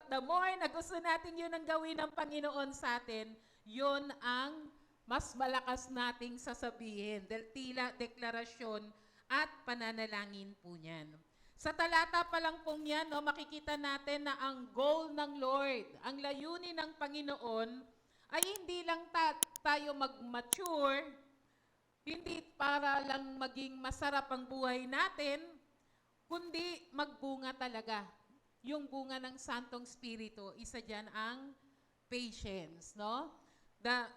the more na gusto natin yun ang gawin ng Panginoon sa atin, yun ang mas malakas nating sasabihin. Dahil tila deklarasyon at pananalangin po niyan. Sa talata pa lang pong yan, no, makikita natin na ang goal ng Lord, ang layunin ng Panginoon, ay hindi lang tayo mag-mature, hindi para lang maging masarap ang buhay natin, kundi magbunga talaga. Yung bunga ng Santong Espiritu, isa dyan ang patience, no?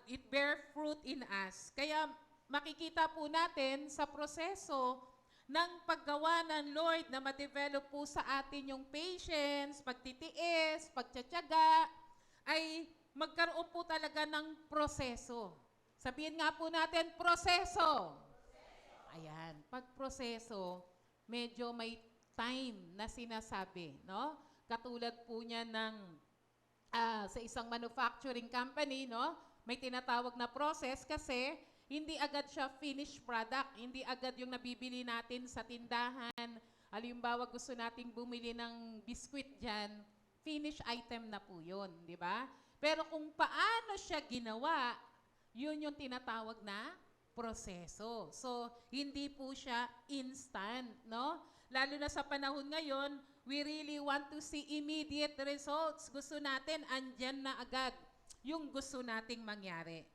It bear fruit in us. Kaya makikita po natin sa proseso ng paggawa ng Lord na ma-develop po sa atin yung patience, pagtitiis, pagtsatsaga, ay magkaroon po talaga ng proseso. Sabihin nga po natin, proseso. Ayan, pag proseso, medyo may time na sinasabi, no? Katulad po niya ng sa isang manufacturing company, no? May tinatawag na process kasi hindi agad siya finished product, hindi agad yung nabibili natin sa tindahan. Halimbawa, gusto nating bumili ng biskwit diyan, finished item na po 'yun, di ba? Pero kung paano siya ginawa, yun yung tinatawag na proseso. So, hindi po siya instant, no? Lalo na sa panahon ngayon, we really want to see immediate results. Gusto natin, andyan na agad yung gusto nating mangyari.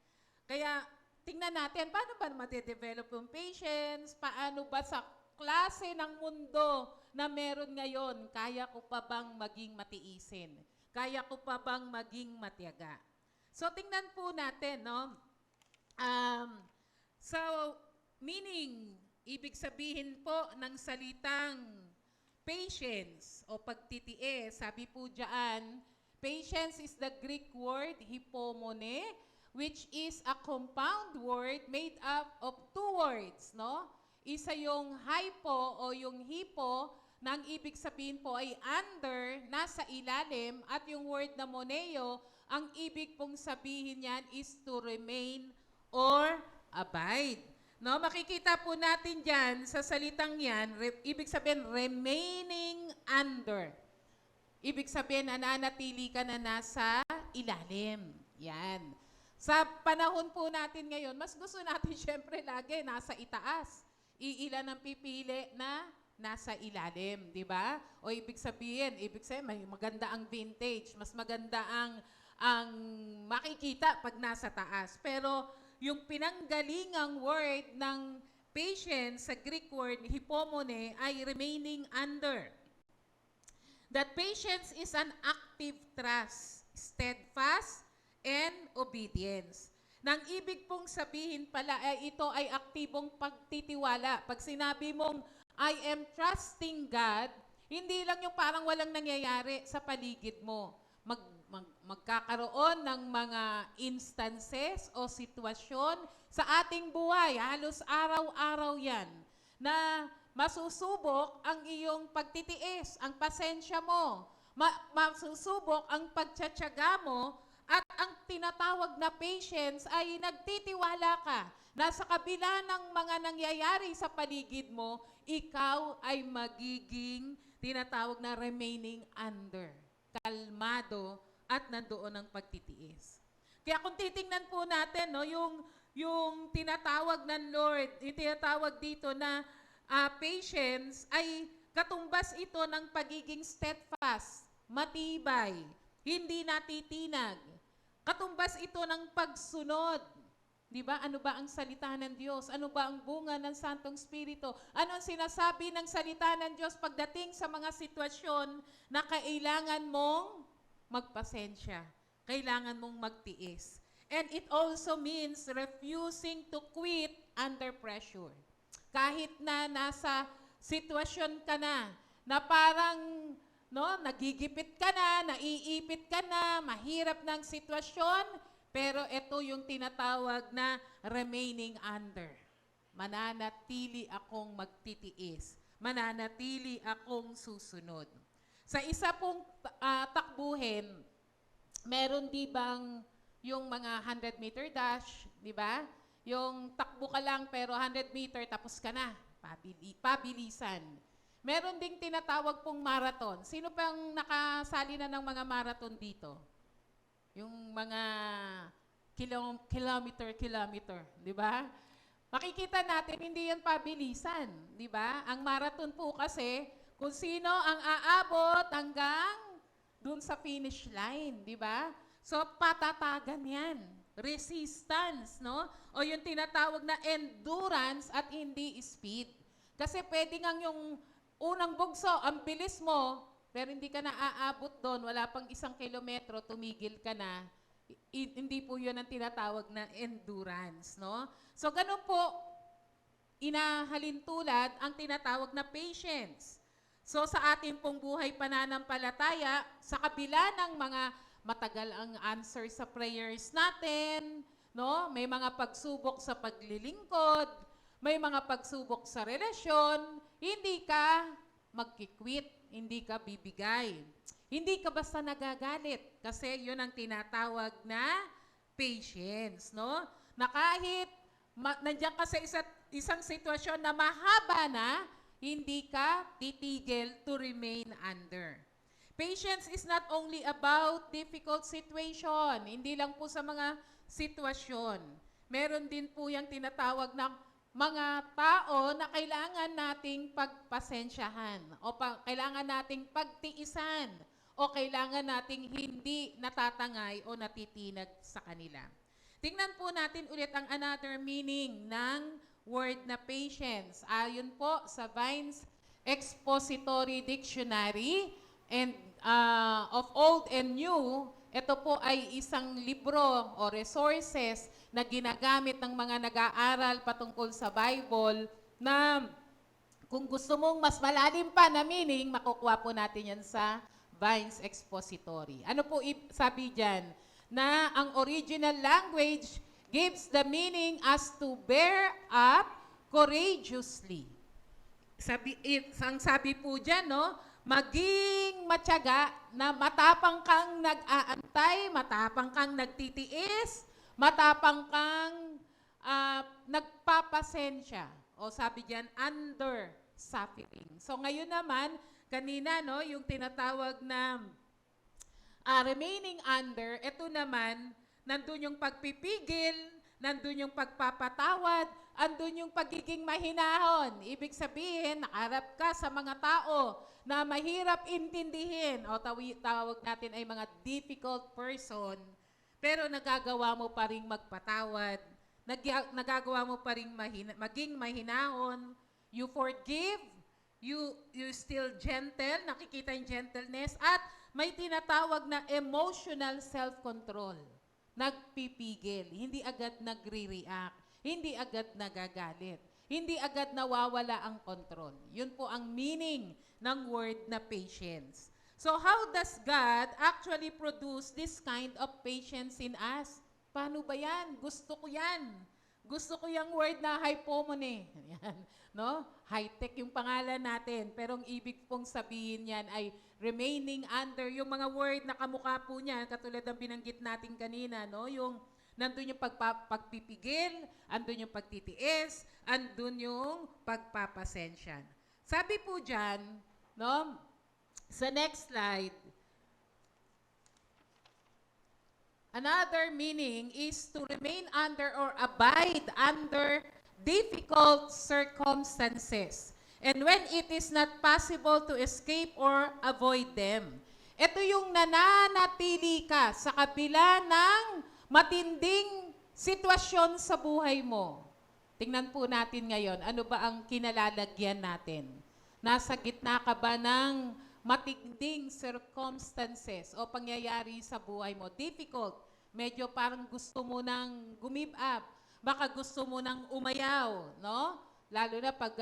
Kaya, tingnan natin, paano ba mati-develop yung patience? Paano ba sa klase ng mundo na meron ngayon, kaya ko pa bang maging matiisin? Kaya ko pa bang maging matiyaga? So, tingnan po natin, no? So, meaning, ibig sabihin po ng salitang patience o pagtitiis, sabi po dyan, patience is the Greek word hypomone, which is a compound word made up of two words, no? Isa yung hypo o yung hipo, na ang ibig sabihin po ay under, nasa ilalim, at yung word na moneo, ang ibig pong sabihin niyan is to remain or abide. No, makikita po natin diyan sa salitang 'yan, ibig sabihin remaining under. Ibig sabihin nananatili ka na nasa ilalim. Yan. Sa panahon po natin ngayon, mas gusto natin syempre lagi nasa itaas. Iilan ang pipili na nasa ilalim, di ba? O ibig sabihin may maganda ang vintage, mas maganda ang makikita pag nasa taas. Pero yung pinanggalingang word ng patience sa Greek word hypomone ay remaining under. That patience is an active trust, steadfast, and obedience. Nang ibig pong sabihin pala, ito ay aktibong pagtitiwala. Pag sinabi mong, I am trusting God, hindi lang yung parang walang nangyayari sa paligid mo. Magkakaroon ng mga instances o sitwasyon sa ating buhay, halos araw-araw yan, na masusubok ang iyong pagtitiis, ang pasensya mo, masusubok ang pagtsatsaga mo, at ang tinatawag na patience ay nagtitiwala ka na sa kabila ng mga nangyayari sa paligid mo, ikaw ay magiging tinatawag na remaining under, kalmado at nandoon ang pagtitiis. Kaya kung titingnan po natin, no, yung tinatawag ng Lord, yung tinatawag dito na patience ay katumbas ito ng pagiging steadfast, matibay, hindi natitinag. Katumbas ito ng pagsunod. Di ba? Ano ba ang salita ng Diyos? Ano ba ang bunga ng Santong Espiritu? Ano ang sinasabi ng salita ng Diyos pagdating sa mga sitwasyon na kailangan mong magpasensya, kailangan mong magtiis. And it also means refusing to quit under pressure. Kahit na nasa sitwasyon ka na parang nagigipit ka na, naiipit ka na, mahirap ng sitwasyon, pero ito yung tinatawag na remaining under. Mananatili akong magtitiis. Mananatili akong susunod. Sa isa pong takbuhin, meron di bang yung mga 100-meter dash, di ba? Yung takbo ka lang pero 100 meter tapos ka na. Pabilisan. meron ding tinatawag pong marathon. Sino pang nakasali na ng mga marathon dito? Yung mga kilometer, di ba? Makikita natin, hindi yan pabilisan, di ba? Ang marathon po kasi, kung sino ang aabot hanggang dun sa finish line, di ba? So, patatagan yan. Resistance, no? O yung tinatawag na endurance at hindi speed. Kasi pwede nga yung unang bugso, ang bilis mo, pero hindi ka na aabot doon, wala pang 1 kilometro, tumigil ka na. Hindi po yun ang tinatawag na endurance, no? So, ganun po, inahalintulad ang tinatawag na patience. So, sa ating pong buhay pananampalataya, sa kabila ng mga matagal ang answer sa prayers natin, no? May mga pagsubok sa paglilingkod, may mga pagsubok sa relasyon, hindi ka magkikwit, hindi ka bibigay. Hindi ka basta nagagalit kasi yun ang tinatawag na patience, no? Na kahit nandiyan ka sa isang sitwasyon na mahaba na, hindi ka titigil to remain under. Patience is not only about difficult situation, hindi lang po sa mga sitwasyon. Meron din po yung tinatawag na mga tao na kailangan nating pagpasensyahan o kailangan nating pagtiisan o kailangan nating hindi natatangay o natitinag sa kanila. Tingnan po natin ulit ang another meaning ng word na patience. Ayon po sa Vine's Expository Dictionary and of Old and New, ito po ay isang libro o resources na ginagamit ng mga nag-aaral patungkol sa Bible na kung gusto mong mas malalim pa na meaning, makukuha po natin yan sa Vine's Expository. Ano po sabi dyan? Na ang original language gives the meaning as to bear up courageously. Ang sabi po dyan, no? Maging matyaga na matapang kang nag-aantay, matapang kang nagtitiis, matapang kang nagpapasensya. O sabi dyan, under suffering. So ngayon naman, kanina, no, yung tinatawag na remaining under, ito naman, nandun yung pagpipigil, nandun yung pagpapatawad, andun yung pagiging mahinahon. Ibig sabihin, nakaharap ka sa mga tao na mahirap intindihin o tawag natin ay mga difficult person, pero nagagawa mo pa rin magpatawad, nagagawa mo pa rin maging mahinahon, you forgive, you still gentle, nakikita yung gentleness, at may tinatawag na emotional self-control. Nagpipigil, hindi agad nagre-react, hindi agad nagagalit, hindi agad nawawala ang control. Yun po ang meaning ng word na patience. So how does God actually produce this kind of patience in us? Paano ba yan? Gusto ko yan. Gusto ko yung word na hypomone. Yan, no? High-tech yung pangalan natin. Pero ang ibig pong sabihin yan ay remaining under. Yung mga word na kamukha po niyan, katulad ng binanggit natin kanina, no? Yung nandun yung pagpipigil, andun yung pagtitiis, andun yung pagpapasensya. Sabi po dyan, no? Sa next slide, another meaning is to remain under or abide under difficult circumstances. And when it is not possible to escape or avoid them. Ito yung nananatili ka sa kabila ng matinding sitwasyon sa buhay mo. Tingnan po natin ngayon, ano ba ang kinalalagyan natin? Nasa gitna ka ba ng matinding circumstances o pangyayari sa buhay mo? Difficult. Medyo parang gusto mo nang gumib up. Baka gusto mo nang umayaw, no? Lalo na pag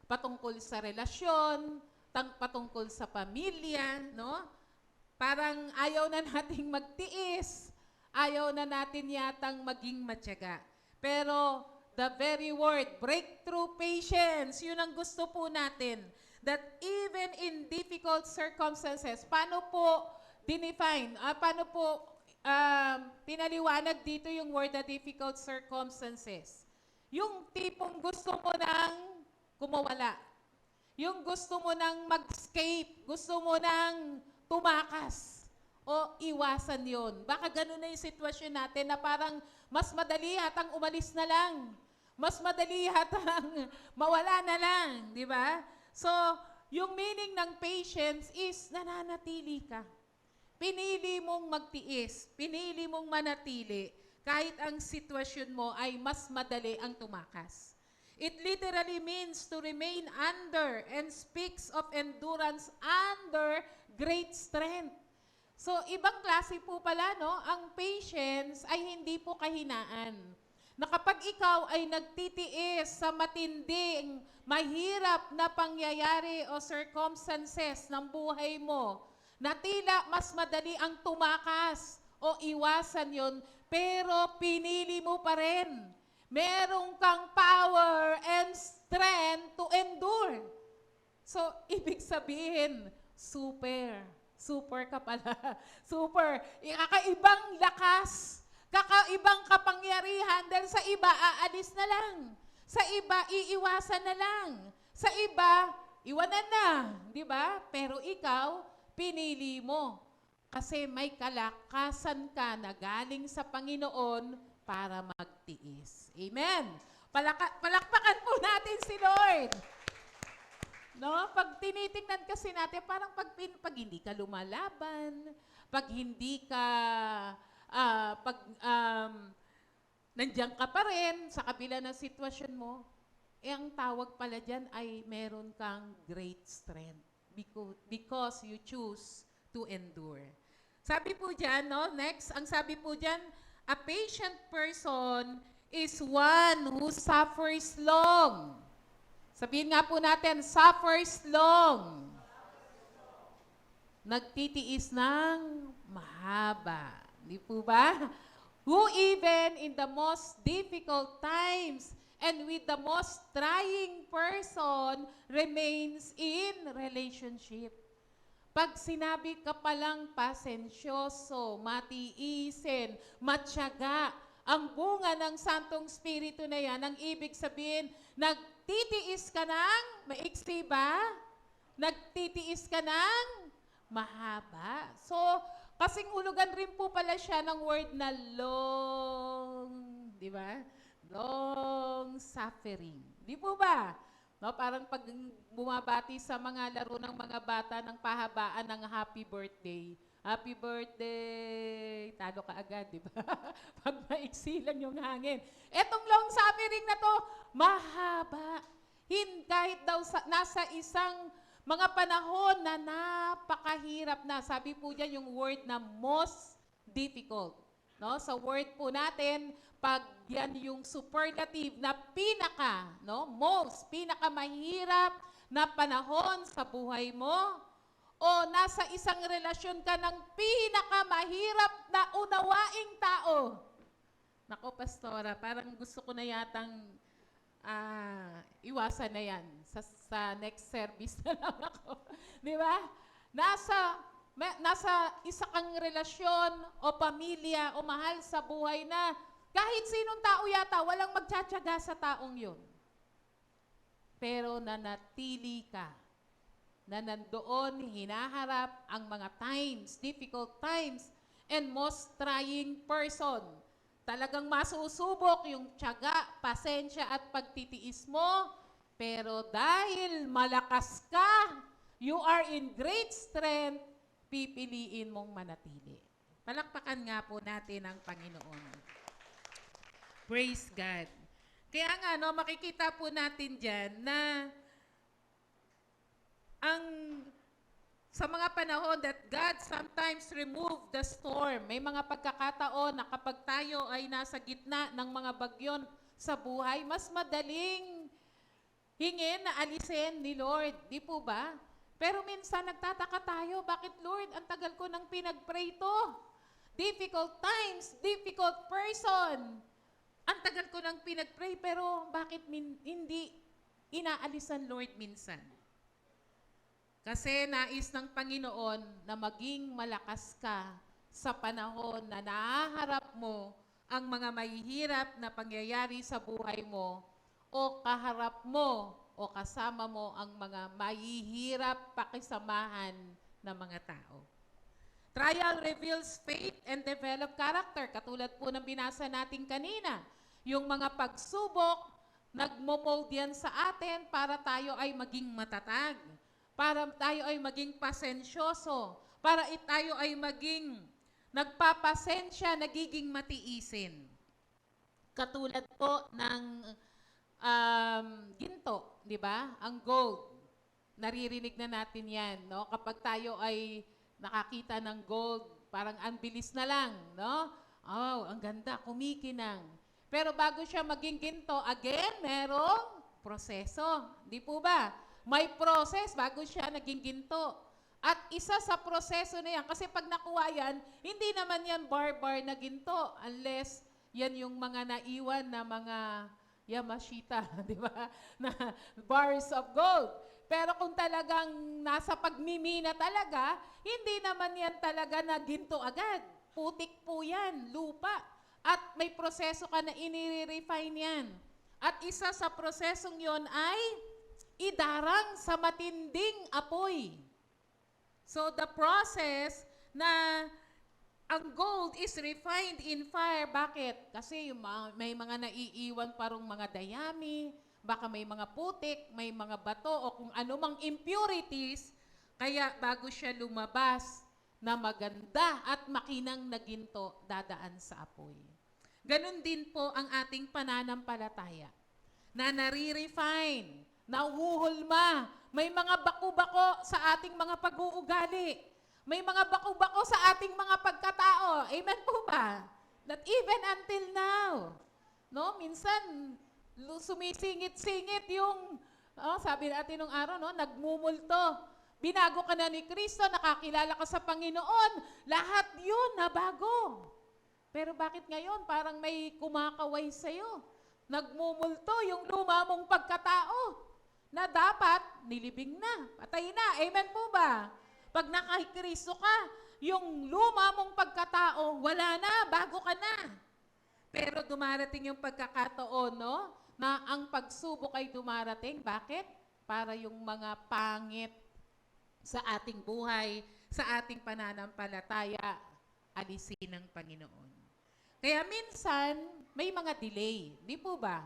patungkol sa relasyon, patungkol sa pamilya, no? Parang ayaw na nating magtiis. Ayaw na natin yatang maging matyaga. Pero the very word, breakthrough patience, yun ang gusto po natin. That even in difficult circumstances, paano po dinefine, paano po pinaliwanag dito yung word na difficult circumstances? Yung tipong gusto mo nang kumawala. Yung gusto mo nang mag-escape, gusto mo nang tumakas. O iwasan yon. Baka ganun na yung sitwasyon natin na parang mas madali hatang umalis na lang. Mas madali hatang mawala na lang, di ba? So, yung meaning ng patience is nananatili ka. Pinili mong magtiis, pinili mong manatili, kahit ang sitwasyon mo ay mas madali ang tumakas. It literally means to remain under and speaks of endurance under great strength. So, ibang klase po pala, no? Ang patience ay hindi po kahinaan. Na kapag ikaw ay nagtitiis sa matinding, mahirap na pangyayari o circumstances ng buhay mo, na tila mas madali ang tumakas o iwasan yon, pero pinili mo pa rin. Merong kang power and strength to endure. So, ibig sabihin, super ka pala. Super. Kakaibang lakas. Kakaibang kapangyarihan. Dahil sa iba, aalis na lang. Sa iba, iiwasan na lang. Sa iba, iwanan na. Di ba? Pero ikaw, pinili mo. Kasi may kalakasan ka na galing sa Panginoon para magtiis. Amen. Palakpakan po natin si Lord. No? Pag tinitingnan kasi natin, parang pag hindi ka lumalaban, pag hindi ka, nandiyan ka pa rin sa kabila ng sitwasyon mo, ang tawag pala dyan ay meron kang great strength because you choose to endure. Sabi po dyan, no? Next, ang sabi po dyan, a patient person is one who suffers long. Sabihin nga po natin, suffers long. Nagtitiis ng mahaba. Di po ba? Who even in the most difficult times and with the most trying person remains in relationship. Pag sinabi ka palang pasensyoso, matiisin, matyaga, ang bunga ng Santong Espiritu na yan, ang ibig sabihin, nagtitiis ka ng maiksi ba? Nagtitiis ka ng mahaba. So, kasing hulugan rin po pala siya ng word na long, di ba? Long suffering. Di po ba? No, parang pag bumabati sa mga laro ng mga bata ng pahabaan ng happy birthday. Happy birthday! Talo ka agad, di ba? Pag maiksi lang yung hangin. Etong long suffering na to, mahaba. Kahit daw nasa isang mga panahon na napakahirap na. Sabi po dyan yung word na most difficult. No? Sa word po natin, pag yan yung superlative na pinakamahirap na panahon sa buhay mo, o nasa isang relasyon ka ng pinakamahirap na unawaing tao. Nako, Pastora, parang gusto ko na yatang iwasan na yan. Sa next service na lang ako. Di ba? Nasa isa kang relasyon o pamilya o mahal sa buhay na kahit sinong tao yata, walang magtsatsaga sa taong yun. Pero nanatili ka na nandoon hinaharap ang mga times, difficult times, and most trying person. Talagang masusubok yung tiyaga, pasensya at pagtitiis mo, pero dahil malakas ka, you are in great strength, pipiliin mong manatili. Palakpakan nga po natin ang Panginoon. Praise God. Kaya nga, no, makikita po natin dyan na sa mga panahon that God sometimes remove the storm. May mga pagkakataon na kapag tayo ay nasa gitna ng mga bagyon sa buhay, mas madaling hingin na alisin ni Lord. Di po ba? Pero minsan nagtataka tayo, bakit Lord, ang tagal ko nang pinag-pray to? Difficult times, difficult person. Ang tagal ko nang pinag-pray, pero bakit hindi inaalisan Lord minsan? Kasi nais ng Panginoon na maging malakas ka sa panahon na nahaharap mo ang mga mahihirap na pangyayari sa buhay mo o kaharap mo o kasama mo ang mga mahihirap pakisamahan na mga tao. Trial reveals faith and develop character. Katulad po ng binasa natin kanina. Yung mga pagsubok, nagmo-mold yan sa atin para tayo ay maging matatag. Para tayo ay maging pasensyoso. Para tayo ay maging nagpapasensya, nagiging matiisin. Katulad po ng ginto, di ba? Ang gold. Naririnig na natin yan, no? Kapag tayo ay nakakita ng gold, parang ang bilis na lang, no? Oh, ang ganda, kumikinang. Pero bago siya maging ginto, again, merong proseso. Di po ba? May process bago siya naging ginto. At isa sa proseso na yan, kasi pag nakuha yan, hindi naman yan bar-bar na ginto unless yan yung mga naiwan na mga Yamashita, di ba? Na bars of gold. Pero kung talagang nasa pagmimina talaga, hindi naman yan talaga na ginto agad. Putik po yan, lupa. At may proseso ka na inire-refine yan. At isa sa prosesong yon ay idarang sa matinding apoy. So the process na ang gold is refined in fire. Bakit? Kasi may mga naiiwan parang mga dayami, baka may mga putik, may mga bato, o kung anumang impurities, kaya bago siya lumabas na maganda at makinang na ginto, dadaan sa apoy. Ganon din po ang ating pananampalataya, na nare-refine, nahuhulma, may mga bako-bako sa ating mga pag-uugali. May mga bako-bako sa ating mga pagkatao. Amen po ba? That even until now, no? Minsan, sumisingit-singit yung, sabi natin nung araw, no? Nagmumulto. Binago ka na ni Kristo, nakakilala ka sa Panginoon. Lahat yun nabago. Pero bakit ngayon parang may kumakaway sa'yo? Nagmumulto yung luma mong pagkatao na dapat nilibing na, patay na. Amen po ba? Pag nakakristo ka, yung luma mong pagkatao, wala na, bago ka na. Pero dumarating yung pagkakataon, no? Na ang pagsubok ay dumarating. Bakit? Para yung mga pangit sa ating buhay, sa ating pananampalataya, alisin ng Panginoon. Kaya minsan, may mga delay. Di po ba?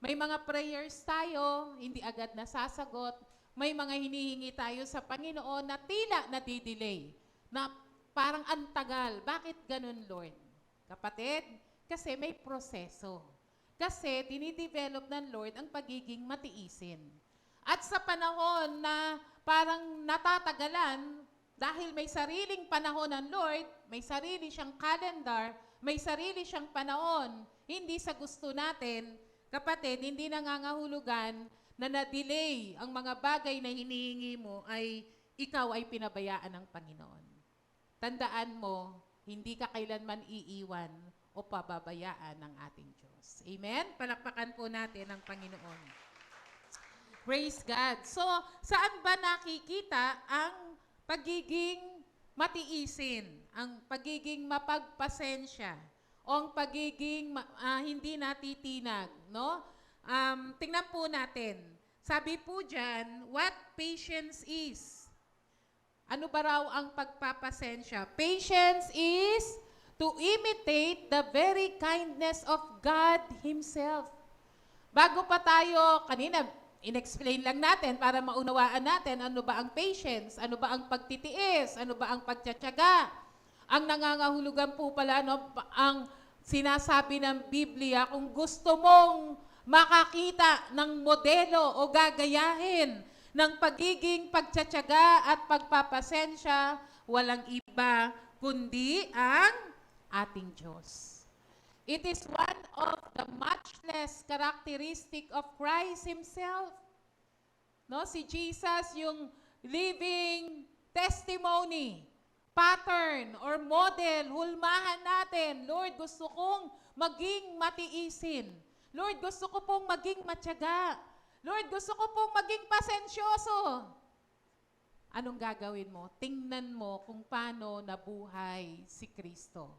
May mga prayers tayo, hindi agad nasasagot. May mga hinihingi tayo sa Panginoon na tila nadidelay, na parang antagal. Bakit ganun, Lord? Kapatid, kasi may proseso. Kasi dinidevelop ng Lord ang pagiging matiisin. At sa panahon na parang natatagalan, dahil may sariling panahon ng Lord, may sarili siyang calendar, may sarili siyang panahon, hindi sa gusto natin, kapatid, hindi nangangahulugan na na-delay ang mga bagay na hinihingi mo ay ikaw ay pinabayaan ng Panginoon. Tandaan mo, hindi ka kailanman iiwan o pababayaan ng ating Diyos. Amen? Palakpakan po natin ang Panginoon. Praise God. So, saan ba nakikita ang pagiging matiisin, ang pagiging mapagpasensya, o ang pagiging hindi natitinag, no? Tingnan po natin. Sabi po dyan, what patience is? Ano ba raw ang pagpapasensya? Patience is to imitate the very kindness of God Himself. Bago pa tayo, kanina, in-explain lang natin para maunawaan natin ano ba ang patience, ano ba ang pagtitiis, ano ba ang pagtsatsaga. Ang nangangahulugan po pala, no, ang sinasabi ng Biblia, kung gusto mong makakita ng modelo o gagayahin ng pagiging pagtsatsaga at pagpapasensya, walang iba kundi ang ating Diyos. It is one of the matchless characteristic of Christ Himself. No, si Jesus yung living testimony, pattern or model, hulmahan natin. Lord, gusto kong maging matiisin. Lord, gusto ko pong maging matyaga. Lord, gusto ko pong maging pasensyoso. Anong gagawin mo? Tingnan mo kung paano nabuhay si Kristo.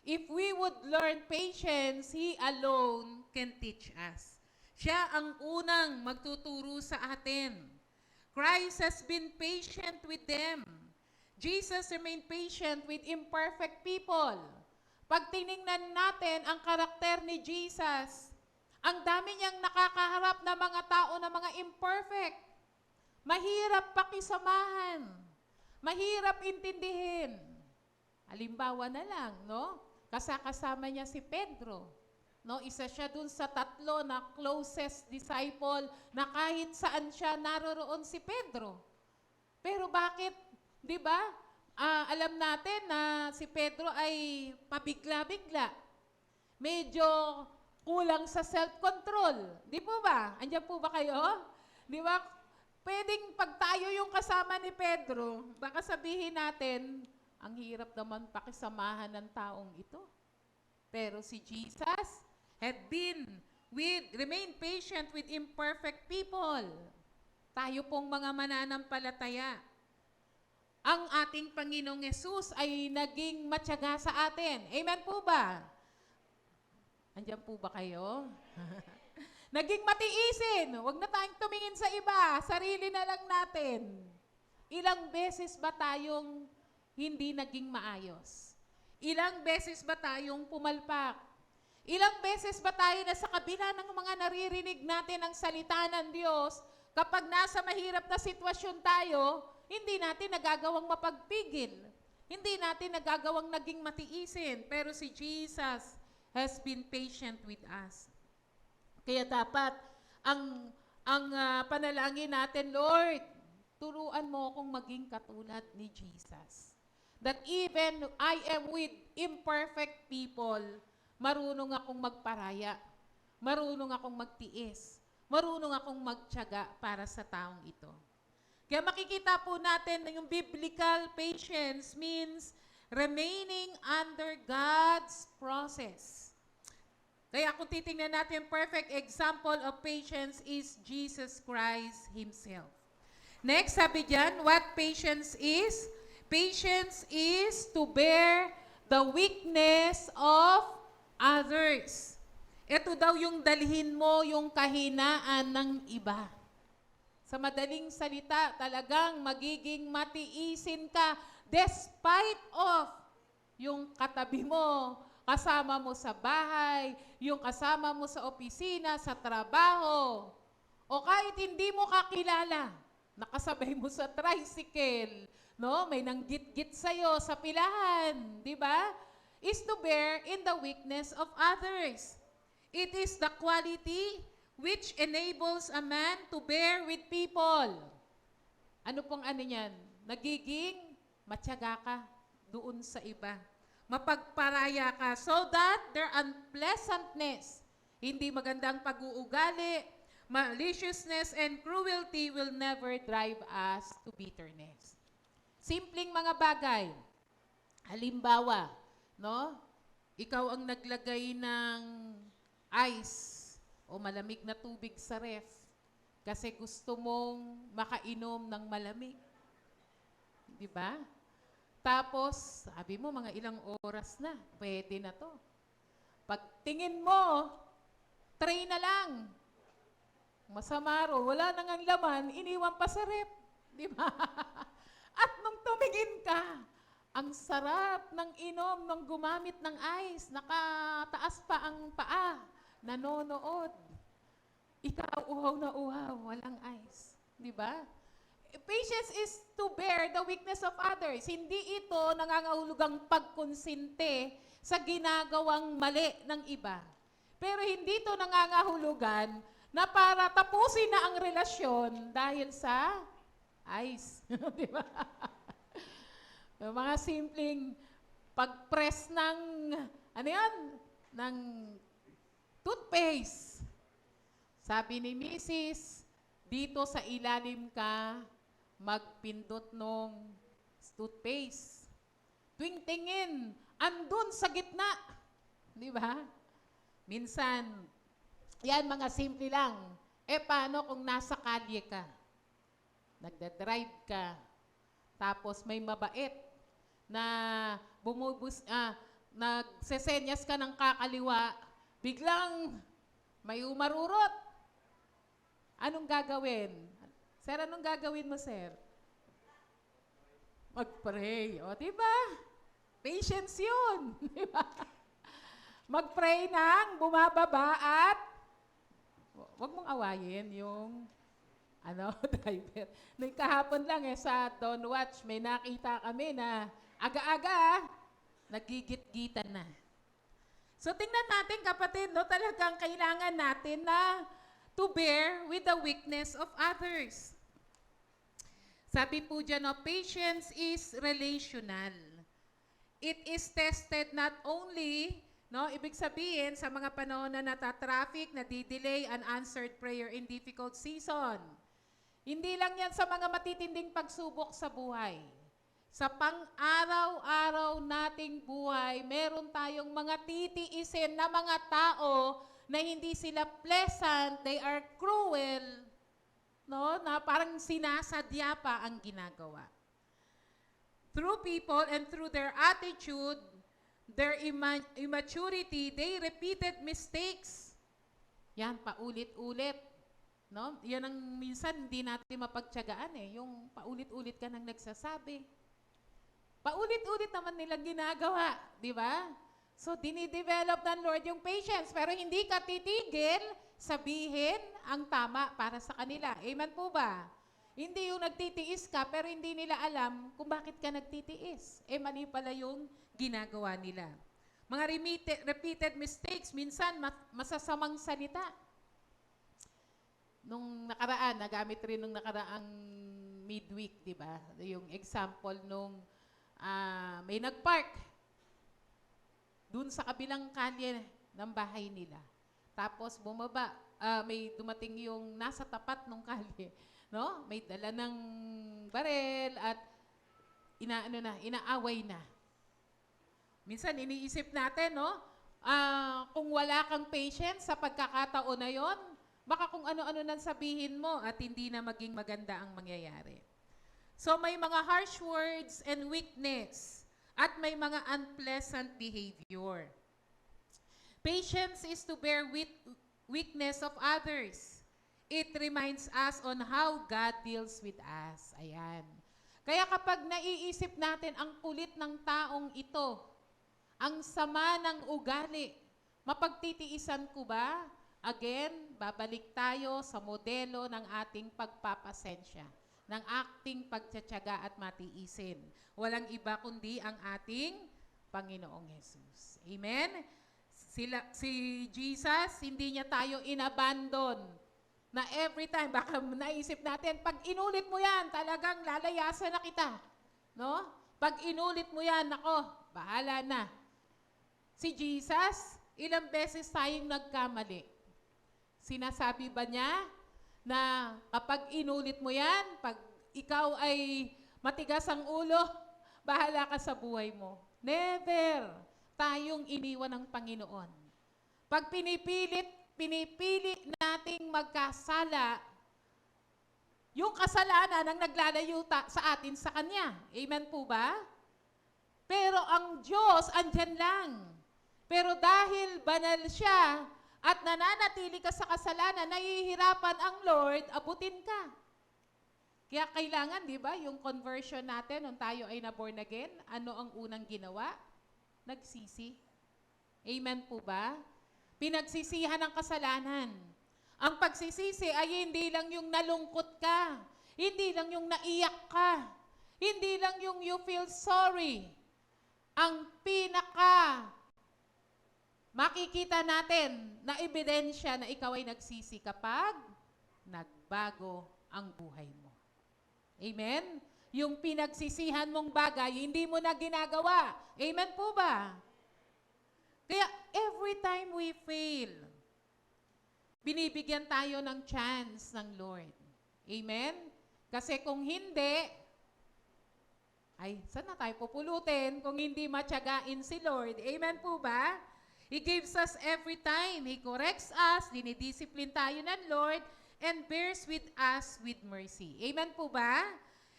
If we would learn patience, He alone can teach us. Siya ang unang magtuturo sa atin. Christ has been patient with them. Jesus remained patient with imperfect people. Pag tiningnan natin ang karakter ni Jesus, ang dami niyang nakakaharap na mga tao na mga imperfect. Mahirap pakisamahan. Mahirap intindihin. Halimbawa na lang, no? Kasama niya si Pedro. No, isa siya dun sa 3 na closest disciple na kahit saan siya naroroon si Pedro. Pero bakit, 'di ba? Alam natin na si Pedro ay pabigla-bigla. Medyo kulang sa self-control. 'Di po ba? Andiyan po ba kayo? 'Di ba? Pwedeng pag tayo yung kasama ni Pedro, baka sabihin natin, ang hirap naman pakisamahan ng taong ito. Pero si Jesus remained patient with imperfect people. Tayo pong mga mananampalataya. Ang ating Panginoong Yesus ay naging matyaga sa atin. Amen po ba? Andiyan po ba kayo? Naging matiisin. Huwag na tayong tumingin sa iba. Sarili na lang natin. Ilang beses ba tayong hindi naging maayos? Ilang beses ba tayong pumalpak? Ilang beses ba tayo na sa kabila ng mga naririnig natin ang salita ng Diyos, kapag nasa mahirap na sitwasyon tayo, hindi natin nagagawang mapagpigil. Hindi natin nagagawang naging matiisin. Pero si Jesus has been patient with us. Kaya dapat, ang panalangin natin, Lord, turuan mo akong maging katulad ni Jesus. That even I am with imperfect people, marunong akong magparaya, marunong akong magtiis, marunong akong magtiyaga para sa taong ito. Kaya makikita po natin na yung biblical patience means remaining under God's process. Kaya kung titingnan natin, perfect example of patience is Jesus Christ Himself. Next, sabi dyan, what patience is? Patience is to bear the weakness of others. Ito daw yung dalhin mo yung kahinaan ng iba. Sa madaling salita, talagang magiging matiisin ka despite of yung katabi mo, kasama mo sa bahay, yung kasama mo sa opisina, sa trabaho, o kahit hindi mo kakilala, nakasabay mo sa tricycle, no? May nanggit-git sa'yo sa pilahan, di ba? Is to bear in the weakness of others. It is the quality which enables a man to bear with people. Ano pong ano niyan? Nagiging matyaga ka doon sa iba. Mapagparaya ka so that their unpleasantness, hindi magandang pag-uugali, maliciousness and cruelty will never drive us to bitterness. Simpleng mga bagay. Halimbawa, no? Ikaw ang naglagay ng ice o malamig na tubig sa ref kasi gusto mong makainom ng malamig. Di ba? Tapos, sabi mo, mga ilang oras na, pwede na to. Pagtingin mo, tray na lang. Masama ro, wala nang ang laman, iniwan pa sa ref. Di ba? At nung tumingin ka, ang sarap ng inom nung gumamit ng ice. Nakataas pa ang paa. Nanonood. Ikaw, uhaw na uhaw. Walang ice. Di ba? Patience is to bear the weakness of others. Hindi ito nangangahulugang pagkonsinte sa ginagawang mali ng iba. Pero hindi ito nangangahulugan na para tapusin na ang relasyon dahil sa ice. Di ba? Yung mga simpleng pag-press ng, ano yan? Ng toothpaste. Sabi ni Mrs., dito sa ilalim ka magpindot ng toothpaste. Tuwing tingin, andun sa gitna. Di ba? Minsan, yan mga simple lang. Paano kung nasa kalye ka? Nagda-drive ka. Tapos may mabait na nagsesenyas ka ng kakaliwa, biglang may umarurot. Anong gagawin? Sir, anong gagawin mo, sir? Mag-pray. O, diba? Patience yun. Diba? Mag-pray nang bumababa at wag mong awayin yung driver. Nung kahapon lang sa Don't Watch, may nakita kami na aga-aga, nagigit-gitan na. So tingnan natin kapatid, talagang kailangan natin na to bear with the weakness of others. Sabi po dyan, patience is relational. It is tested not only, ibig sabihin sa mga panahon na natatraffic, nadidelay, unanswered prayer in difficult season. Hindi lang yan sa mga matitinding pagsubok sa buhay. Sa pang-araw-araw nating buhay, meron tayong mga titiisin na mga tao na hindi sila pleasant, they are cruel, na parang sinasadya pa ang ginagawa. Through people and through their attitude, their immaturity, they repeated mistakes. Yan, paulit-ulit. Yan ang minsan hindi natin mapagtiyagaan yung paulit-ulit ka nang nagsasabi. Paulit-ulit naman nilang ginagawa, di ba? So, dinidevelop ng Lord yung patience, pero hindi ka titigil sabihin ang tama para sa kanila. Amen po ba? Hindi yung nagtitiis ka, pero hindi nila alam kung bakit ka nagtitiis. Mali pala yung ginagawa nila. Mga repeated mistakes, minsan masasamang salita. Nung nakaraan, nagamit rin nung nakaraang midweek, di ba? Yung example nung may nagpark dun sa kabilang kalye ng bahay nila. Tapos bumaba, may dumating yung nasa tapat ng kalye, May dala ng barel at inaaway na. Minsan iniisip natin, kung wala kang patience sa pagkakataon na yon, baka kung ano-ano nang sabihin mo at hindi na maging maganda ang mangyayari. So may mga harsh words and weakness at may mga unpleasant behavior. Patience is to bear with weakness of others. It reminds us on how God deals with us. Ayan. Kaya kapag naiisip natin ang kulit ng taong ito, ang sama ng ugali, mapagtitiisan ko ba? Again, babalik tayo sa modelo ng ating pagpapasensya, ng ating pagtsatsaga at matiisin. Walang iba kundi ang ating Panginoong Jesus. Amen? Si Jesus, hindi niya tayo inabandon. Na every time, baka naisip natin, pag inulit mo yan, talagang lalayasan na kita. Pag inulit mo yan, nako, bahala na. Si Jesus, ilang beses tayong nagkamali. Sinasabi ba niya na kapag inulit mo yan, pag ikaw ay matigas ang ulo, bahala ka sa buhay mo? Never. Tayong iniwan ng Panginoon. Pag pinipili nating magkasala, yung kasalanan ang naglalayo sa atin sa Kanya. Amen po ba? Pero ang Diyos, andyan lang. Pero dahil banal siya, at nananatili ka sa kasalanan, nahihirapan ang Lord, abutin ka. Kaya kailangan, di ba, yung conversion natin, nung tayo ay na-born again, ano ang unang ginawa? Nagsisi. Amen po ba? Pinagsisihan ng kasalanan. Ang pagsisisi ay hindi lang yung nalungkot ka, hindi lang yung naiyak ka, hindi lang yung you feel sorry. Ang makikita natin na ebidensya na ikaw ay nagsisi kapag nagbago ang buhay mo. Amen? Yung pinagsisihan mong bagay, hindi mo na ginagawa. Amen po ba? Kaya every time we fail, binibigyan tayo ng chance ng Lord. Amen? Kasi kung hindi, saan na tayo pupulutin kung hindi matiyagain si Lord? Amen po ba? He gives us every time. He corrects us, dinidiscipline tayo ng Lord, and bears with us with mercy. Amen po ba?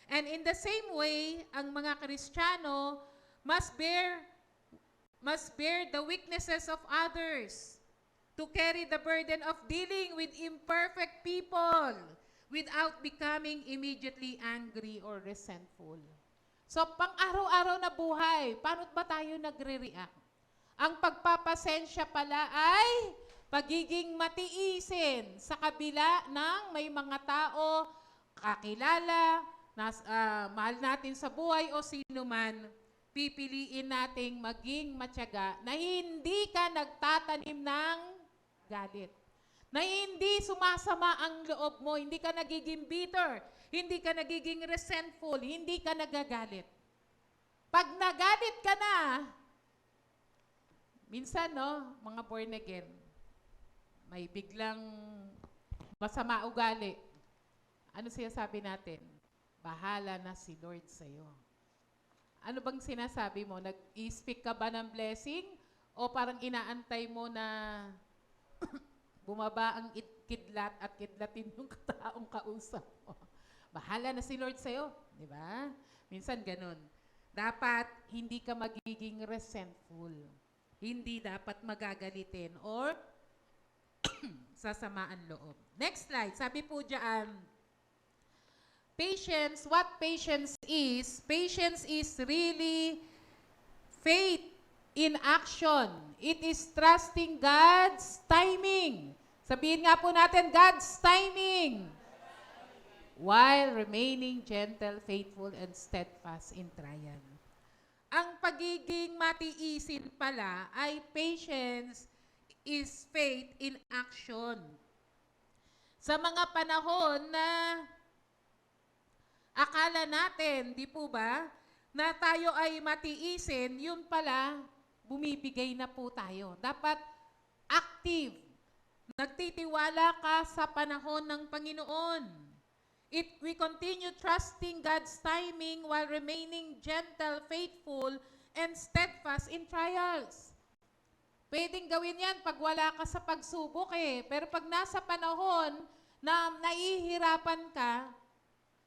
And in the same way, ang mga Kristiyano must bear the weaknesses of others. to carry the burden of dealing with imperfect people without becoming immediately angry or resentful. So, pang-araw-araw na buhay, paano ba tayo nagre-react? Ang pagpapasensya pala ay pagiging matiisin sa kabila ng may mga tao, kakilala, mahal natin sa buhay o sino man, pipiliin nating maging matyaga na hindi ka nagtatanim ng galit. Na hindi sumasama ang loob mo, hindi ka nagiging bitter, hindi ka nagiging resentful, hindi ka nagagalit. Pag nagalit ka na, minsan, no, mga born again, may biglang masama ugali. Ano siya sabi natin? Bahala na si Lord sa'yo. Ano bang sinasabi mo? Nag-i-speak ka ba ng blessing? O parang inaantay mo na bumaba ang kidlat at kidlatin yung taong kausap mo? Bahala na si Lord sa'yo. Di ba? Minsan ganun. Dapat hindi ka magiging resentful. Hindi dapat magagalitin or sasamaan loob. Next slide. Sabi po dyan, patience, what patience is really faith in action. It is trusting God's timing. Sabihin nga po natin, God's timing. While remaining gentle, faithful, and steadfast in trial. Ang pagiging matiisin pala ay patience is faith in action. Sa mga panahon na akala natin, di po ba, na tayo ay matiisin, yun pala, bumibigay na po tayo. Dapat active. Nagtitiwala ka sa panahon ng Panginoon. We continue trusting God's timing while remaining gentle, faithful, and steadfast in trials. Pwedeng gawin yan pag wala ka sa pagsubok eh. Pero pag nasa panahon na nahihirapan ka,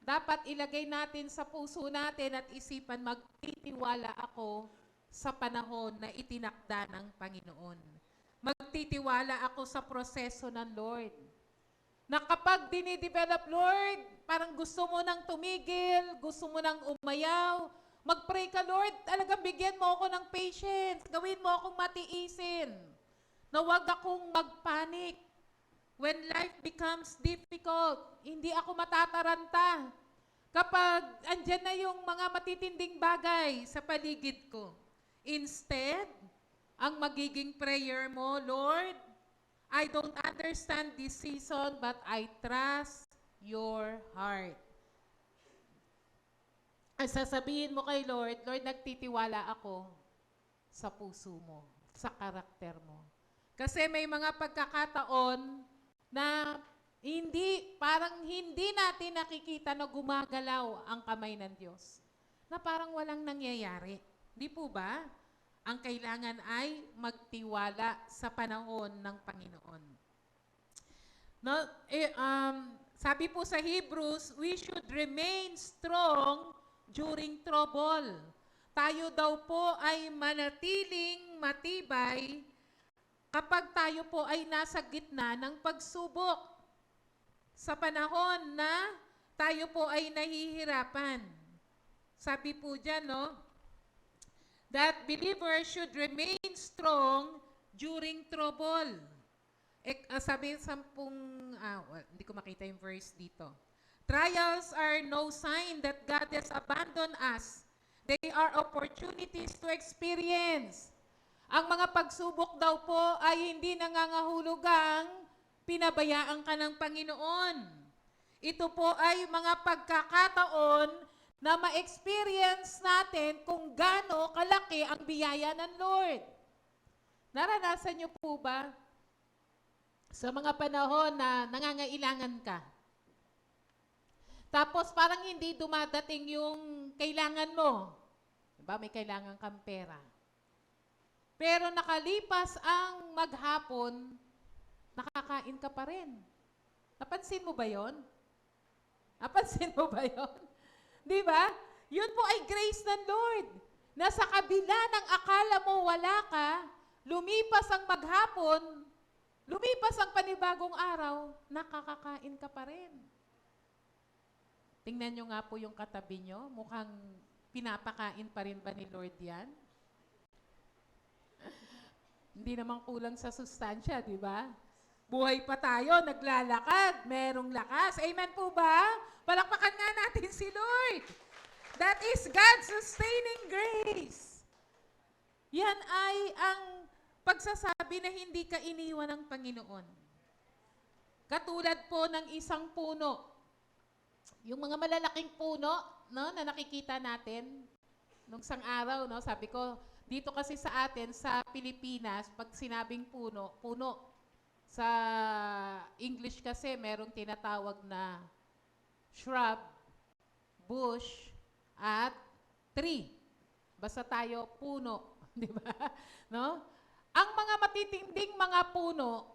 dapat ilagay natin sa puso natin at isipan, magtitiwala ako sa panahon na itinakda ng Panginoon. Magtitiwala ako sa proseso ng Lord. Na kapag dinidevelop, Lord, parang gusto mo nang tumigil, gusto mo nang umayaw, mag-pray ka, Lord, talagang bigyan mo ako ng patience, gawin mo akong matiisin, na huwag akong magpanik. When life becomes difficult, hindi ako matataranta. Kapag andyan na yung mga matitinding bagay sa paligid ko. Instead, ang magiging prayer mo, Lord, I don't understand this season, but I trust your heart. Ang sasabihin mo kay Lord, Lord, nagtitiwala ako sa puso mo, sa karakter mo. Kasi may mga pagkakataon na parang hindi natin nakikita na gumagalaw ang kamay ng Diyos. Na parang walang nangyayari. Di po ba? Ang kailangan ay magtiwala sa panahon ng Panginoon. No, sabi po sa Hebrews, we should remain strong during trouble. Tayo daw po ay manatiling matibay kapag tayo po ay nasa gitna ng pagsubok. Sa panahon na tayo po ay nahihirapan. Sabi po dyan, no? That believers should remain strong during trouble. Sabi hindi ko makita yung verse dito. Trials are no sign that God has abandoned us. They are opportunities to experience. Ang mga pagsubok daw po ay hindi nangangahulugang pinabayaan ka ng Panginoon. Ito po ay mga pagkakataon na ma-experience natin kung gaano kalaki ang biyaya ng Lord. Naranasan niyo po ba sa mga panahon na nangangailangan ka? Tapos parang hindi dumadating yung kailangan mo. Diba? May kailangan kang pera. Pero nakalipas ang maghapon, nakakain ka pa rin. Napansin mo ba yon? Napansin mo ba yon? Di ba? Yun po ay grace ng Lord. Na sa kabila ng akala mo wala ka, lumipas ang maghapon, Lumipas ang panibagong araw, nakakakain ka pa rin. Tingnan nyo nga po yung katabi nyo. Mukhang pinapakain pa rin ba ni Lord yan? Hindi naman kulang sa sustansya, di ba? Buhay pa tayo, naglalakad, merong lakas. Amen po ba? Palakpakan nga natin si Lord. That is God's sustaining grace. Yan ay ang pagsasabi na hindi ka iniwan ng Panginoon. Katulad po ng isang puno. Yung mga malalaking puno, no, na nakikita natin nung isang araw, no, sabi ko, dito kasi sa atin, sa Pilipinas, pag sinabing puno, puno. Sa English kasi, merong tinatawag na shrub, bush, at tree. Basta tayo, puno. Di ba? No? Ang mga matitinding mga puno,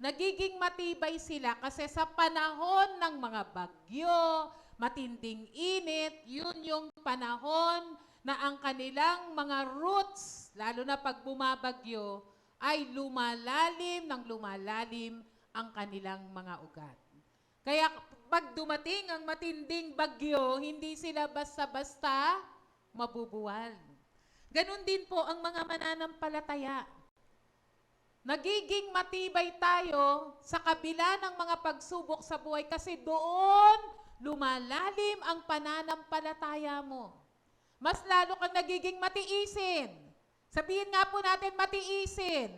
nagiging matibay sila kasi sa panahon ng mga bagyo, matinding init, yun yung panahon na ang kanilang mga roots, lalo na pag bumabagyo, ay lumalalim ng lumalalim ang kanilang mga ugat. Kaya pag dumating ang matinding bagyo, hindi sila basta-basta mabubuwal. Ganon din po ang mga mananampalataya. Nagiging matibay tayo sa kabila ng mga pagsubok sa buhay kasi doon lumalalim ang pananampalataya mo. Mas lalo kang nagiging matiisin. Sabihin nga po natin, matiisin.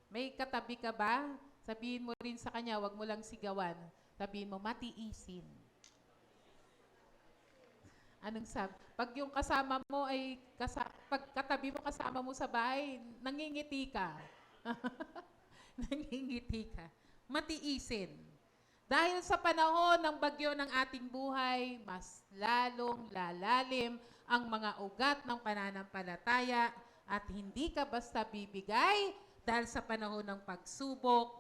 May katabi ka ba? Sabihin mo rin sa kanya, wag mo lang sigawan. Sabihin mo, matiisin. Anong sabi? Pag yung kasama mo ay, pag katabi mo kasama mo sa bahay, nangingiti ka. Nangingiti ka. Matiisin. Dahil sa panahon ng bagyo ng ating buhay, mas lalong lalalim ang mga ugat ng pananampalataya at hindi ka basta bibigay dahil sa panahon ng pagsubok,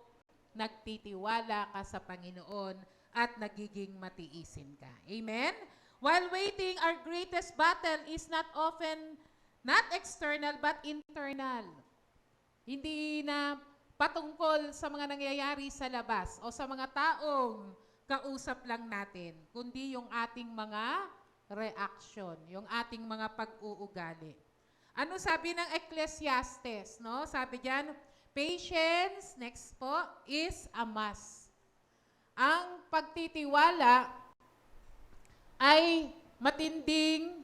nagtitiwala ka sa Panginoon at nagiging matiisin ka. Amen? While waiting, our greatest battle is not external but internal. Hindi na patungkol sa mga nangyayari sa labas o sa mga taong kausap lang natin, kundi yung ating mga reaction, yung ating mga pag-uugali. Ano sabi ng Ecclesiastes? No? Sabi diyan, patience, next po, is a must. Ang pagtitiwala ay matinding,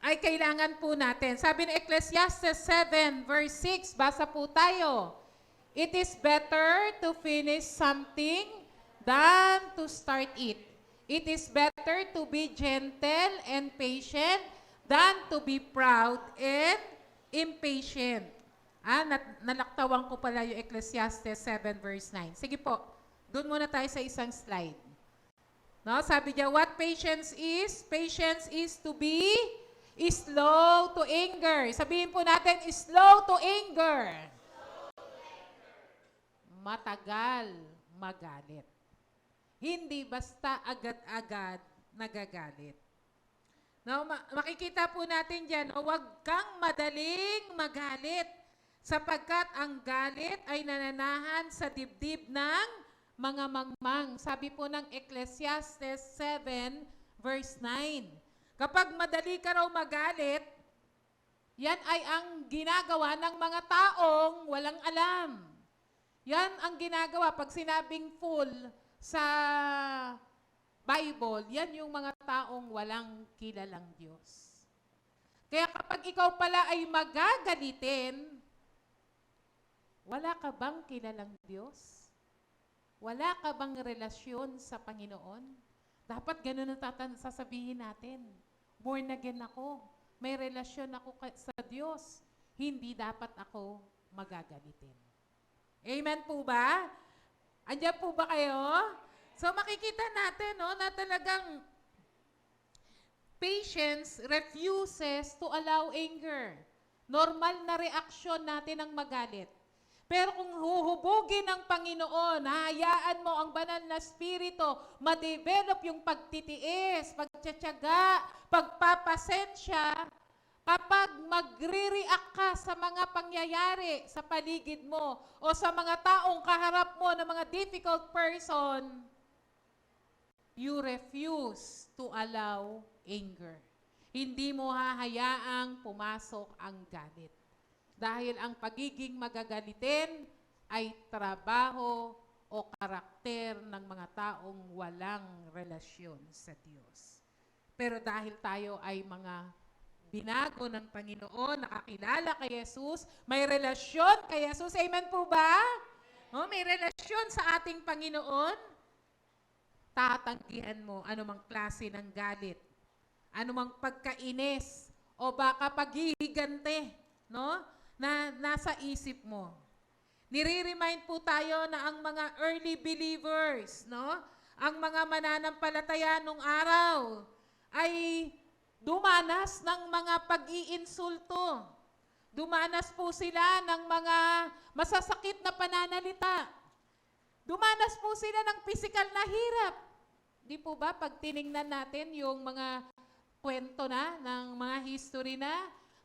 ay kailangan po natin. Sabi ng Ecclesiastes 7 verse 6, basa po tayo. It is better to finish something than to start it. It is better to be gentle and patient than to be proud and impatient. Nalaktawan ko pala yung Ecclesiastes 7 verse 9. Sige po, doon muna tayo sa isang slide. No, sabi niya, what patience is? Patience is to be slow to anger. Sabihin po natin, slow to anger. Matagal magalit. Hindi basta agad-agad nagagalit. No, makikita po natin dyan, huwag kang madaling magalit sapagkat ang galit ay nananahan sa dibdib ng mga mangmang. Sabi po ng Ecclesiastes 7 verse 9. Kapag madali ka raw magalit, yan ay ang ginagawa ng mga taong walang alam. Yan ang ginagawa pag sinabing fool sa Bible, yan yung mga taong walang kilalang Diyos. Kaya kapag ikaw pala ay magagalitin, wala ka bang kilalang Diyos? Wala ka bang relasyon sa Panginoon? Dapat ganun ang sasabihin natin. Born again ako. May relasyon ako sa Diyos. Hindi dapat ako magagalitin. Amen po ba? Andiyan po ba kayo? So makikita natin no, na talagang patience refuses to allow anger. Normal na reaksyon natin ang magalit. Pero kung huhubugin ng Panginoon, hayaan mo ang banal na spirito, ma-develop yung pagtitiis, pagtsatsaga, pagpapasensya, Kapag magre-react ka sa mga pangyayari sa paligid mo o sa mga taong kaharap mo na mga difficult person, you refuse to allow anger. Hindi mo hahayaang pumasok ang galit. Dahil ang pagiging magagalitin ay trabaho o karakter ng mga taong walang relasyon sa Diyos. Pero dahil tayo ay mga binago ng Panginoon, nakakilala kay Jesus, may relasyon kay Jesus. Amen po ba? Oh, may relasyon sa ating Panginoon. Tatanggihan mo anumang klase ng galit, anumang pagkainis, o baka paghihigante, no? Na nasa isip mo. Nire-remind po tayo na ang mga early believers, no? Ang mga mananampalataya nung araw ay dumanas ng mga pag-iinsulto. Dumanas po sila ng mga masasakit na pananalita. Dumanas po sila ng physical na hirap. Di po ba pag tiningnan natin yung mga kwento na ng mga history na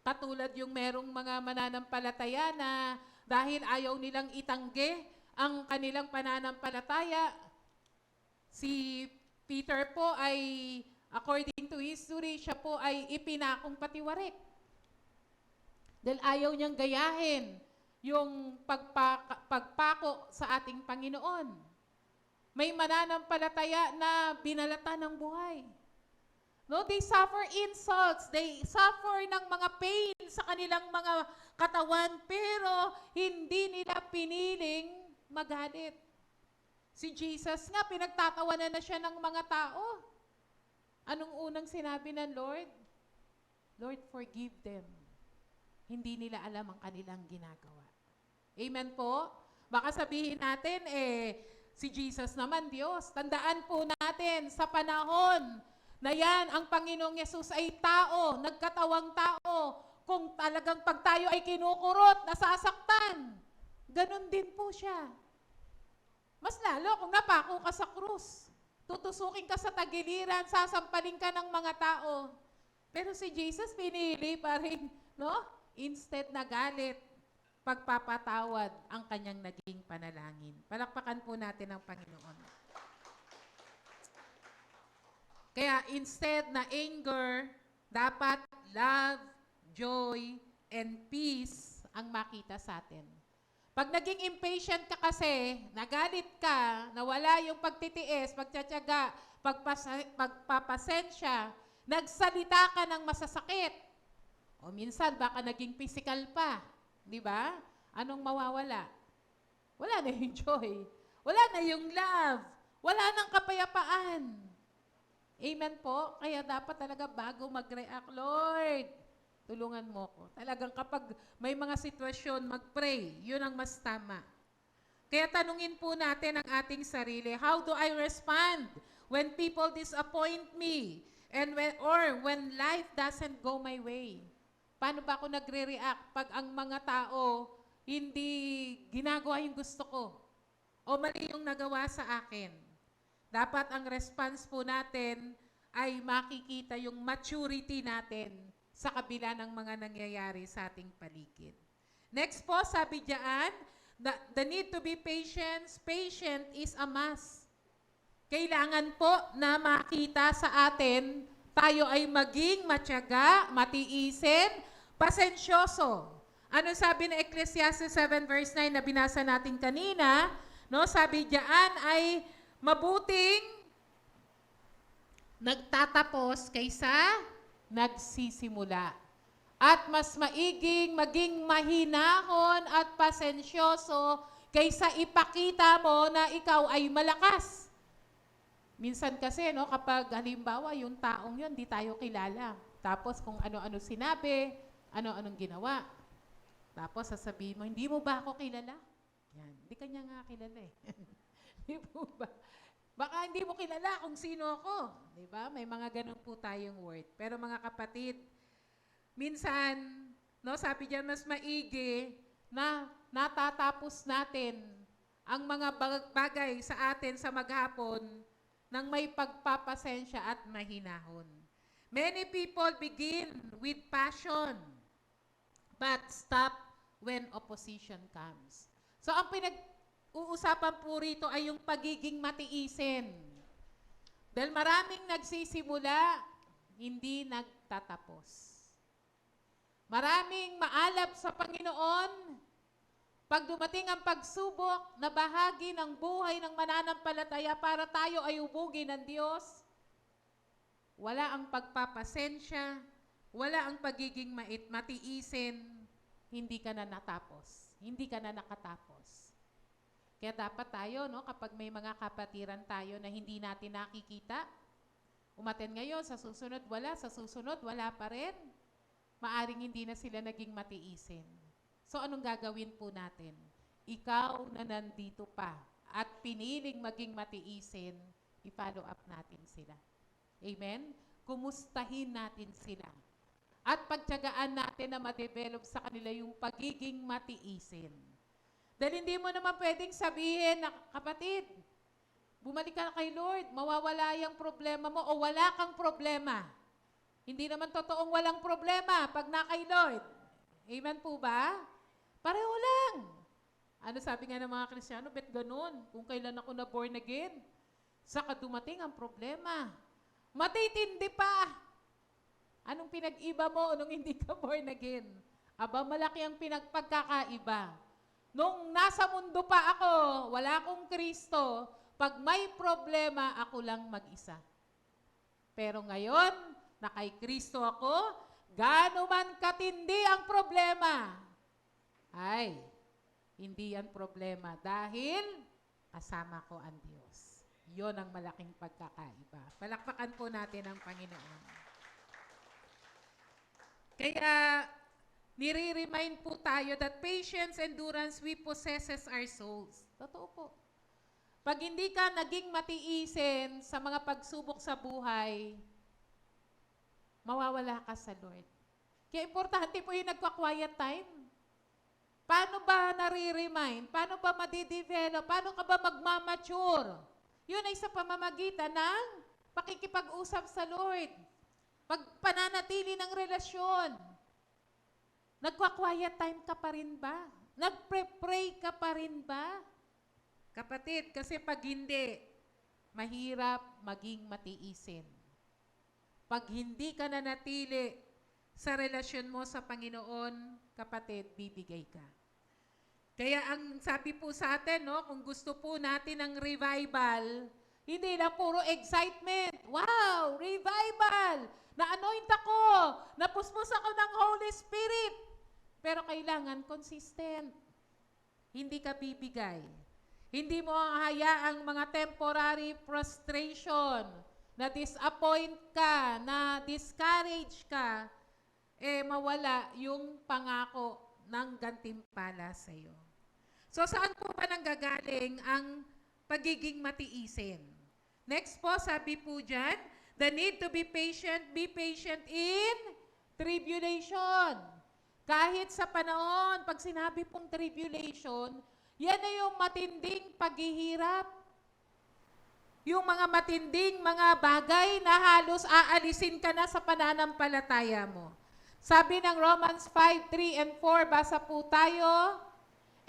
katulad yung merong mga mananampalataya na dahil ayaw nilang itanggi ang kanilang pananampalataya, si Peter po ay, according to history, siya po ay ipinakong patiwarik. Dahil ayaw niyang gayahin yung pagpako sa ating Panginoon. May mananampalataya na binalatan ng buhay. No, they suffer insults, they suffer ng mga pain sa kanilang mga katawan, pero hindi nila piniling magalit. Si Jesus nga, pinagtatawanan na siya ng mga tao. Anong unang sinabi ng Lord? Lord, forgive them. Hindi nila alam ang kanilang ginagawa. Amen po? Baka sabihin natin, si Jesus naman Diyos. Tandaan po natin sa panahon na yan, ang Panginoong Yesus ay tao, nagkatawang tao. Kung talagang pag tayo ay kinukurot, nasasaktan, ganun din po siya. Mas lalo kung napako ka sa krus, tutusukin ka sa tagiliran, sasampalin ka ng mga tao. Pero si Jesus pinili pa rin, no? Instead na galit, pagpapatawad ang kanyang naging panalangin. Palakpakan po natin ang Panginoon. Kaya instead na anger, dapat love, joy, and peace ang makita sa atin. Pag naging impatient ka kasi, nagalit ka, nawala yung pagtitiis, pagtsatsaga, pagpapasensya, nagsalita ka ng masasakit. O minsan, baka naging physical pa. Di ba? Anong mawawala? Wala na yung joy. Wala na yung love. Wala nang kapayapaan. Amen po? Kaya dapat talaga bago mag-react, Lord, tulungan mo ko. Talagang kapag may mga sitwasyon, mag-pray. Yun ang mas tama. Kaya tanungin po natin ang ating sarili, how do I respond when people disappoint me? And when life doesn't go my way? Paano ba ako nagre-react pag ang mga tao hindi ginagawa yung gusto ko? O mali yung nagawa sa akin? Dapat ang response po natin ay makikita yung maturity natin sa kabila ng mga nangyayari sa ating paligid. Next po, sabi diyan, the need to be patient. Patient is a must. Kailangan po na makita sa atin, tayo ay maging matyaga, matiisin, pasensyoso. Ano sabi ng Ecclesiastes 7 verse 9 na binasa natin kanina? No, sabi diyan ay mabuting nagtatapos kaysa nagsisimula. At mas maiging maging mahinahon at pasensyoso kaysa ipakita mo na ikaw ay malakas. Minsan kasi, no, kapag halimbawa yung taong yun, di tayo kilala. Tapos kung ano-ano sinabi, ano-anong ginawa. Tapos sasabihin mo, hindi mo ba ako kilala? Yan, hindi kanya nga kilala eh. Di po ba? Baka hindi mo kilala kung sino ako. Di ba? May mga ganun po tayong word. Pero mga kapatid, minsan, no, sabi diyan mas maigi na natatapos natin ang mga bagay sa atin sa maghapon ng may pagpapasensya at mahinahon. Many people begin with passion, but stop when opposition comes. So ang pinag-uusapan po rito ay yung pagiging matiisin. Dahil maraming nagsisimula, hindi nagtatapos. Maraming maalab sa Panginoon. Pag dumating ang pagsubok na bahagi ng buhay ng mananampalataya para tayo ay ubugin ng Diyos, wala ang pagpapasensya, wala ang pagiging matiisin, hindi ka na natapos. Hindi ka na nakatapos. Kaya dapat tayo, no, kapag may mga kapatiran tayo na hindi natin nakikita, umaten ngayon, sa susunod wala pa rin. Maaring hindi na sila naging matiisin. So anong gagawin po natin? Ikaw na nandito pa at piniling maging matiisin, i-follow up natin sila. Amen? Kumustahin natin sila. At pagtiyagaan natin na ma-develop sa kanila yung pagiging matiisin. Dahil hindi mo naman pwedeng sabihin na, kapatid, bumalik ka na kay Lord, mawawala yung problema mo o wala kang problema. Hindi naman totoong walang problema pag na kay Lord. Amen po ba? Pareho lang. Ano sabi nga ng mga Kristiyano, bet ganun, kung kailan ako na born again, saka dumating ang problema. Matitindi pa. Anong pinag-iba mo nung hindi ka born again? Aba, malaki ang pinagpagkakaiba. Nung nasa mundo pa ako, wala akong Kristo, pag may problema, ako lang mag-isa. Pero ngayon, na kay Kristo ako, gaano man katindi ang problema, ay, hindi yan problema dahil kasama ko ang Diyos. Yon ang malaking pagkakaiba. Palakpakan po natin ang Panginoon. Kaya, nire-remind po tayo that patience, endurance, we possesses our souls. Totoo po. Pag hindi ka naging matiisin sa mga pagsubok sa buhay, mawawala ka sa Lord. Kaya importante po yung nagka-quiet time. Paano ba nare-remind? Paano ba madidevelop? Paano ka ba magmamature? Yun ay sa pamamagitan ng pakikipag-usap sa Lord. Pagpananatili ng relasyon. Nagka-quiet time ka pa rin ba? Nagpre-pray ka pa rin ba? Kapatid, kasi pag hindi, mahirap maging matiisin. Pag hindi ka nanatili sa relasyon mo sa Panginoon, kapatid, bibigay ka. Kaya ang sabi po sa atin, no, kung gusto po natin ng revival, hindi lang puro excitement. Wow, revival! Na-anoint ako! Napuspos ako ng Holy Spirit! Pero kailangan consistent. Hindi ka bibigay. Hindi mo hayaang mga temporary frustration, na disappoint ka, na discourage ka, mawala yung pangako ng gantimpala sa iyo. So, saan po ba nanggagaling ang pagiging matiisin? Next po, sabi po dyan, the need to be patient in tribulation. Kahit sa panahon, pag sinabi pong tribulation, yan na yung matinding paghihirap. Yung mga matinding mga bagay na halos aalisin ka na sa pananampalataya mo. Sabi ng Romans 5:3 and 4, basa po tayo.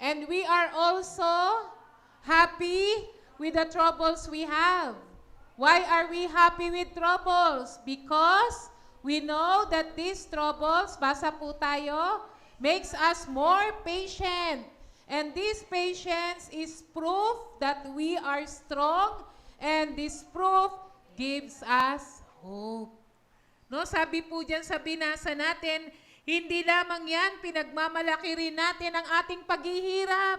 And we are also happy with the troubles we have. Why are we happy with troubles? Because we know that these troubles, basa po tayo, makes us more patient. And this patience is proof that we are strong, and this proof gives us hope. No, sabi po dyan sa binasa natin, hindi lamang yan, pinagmamalaki rin natin ang ating paghihirap.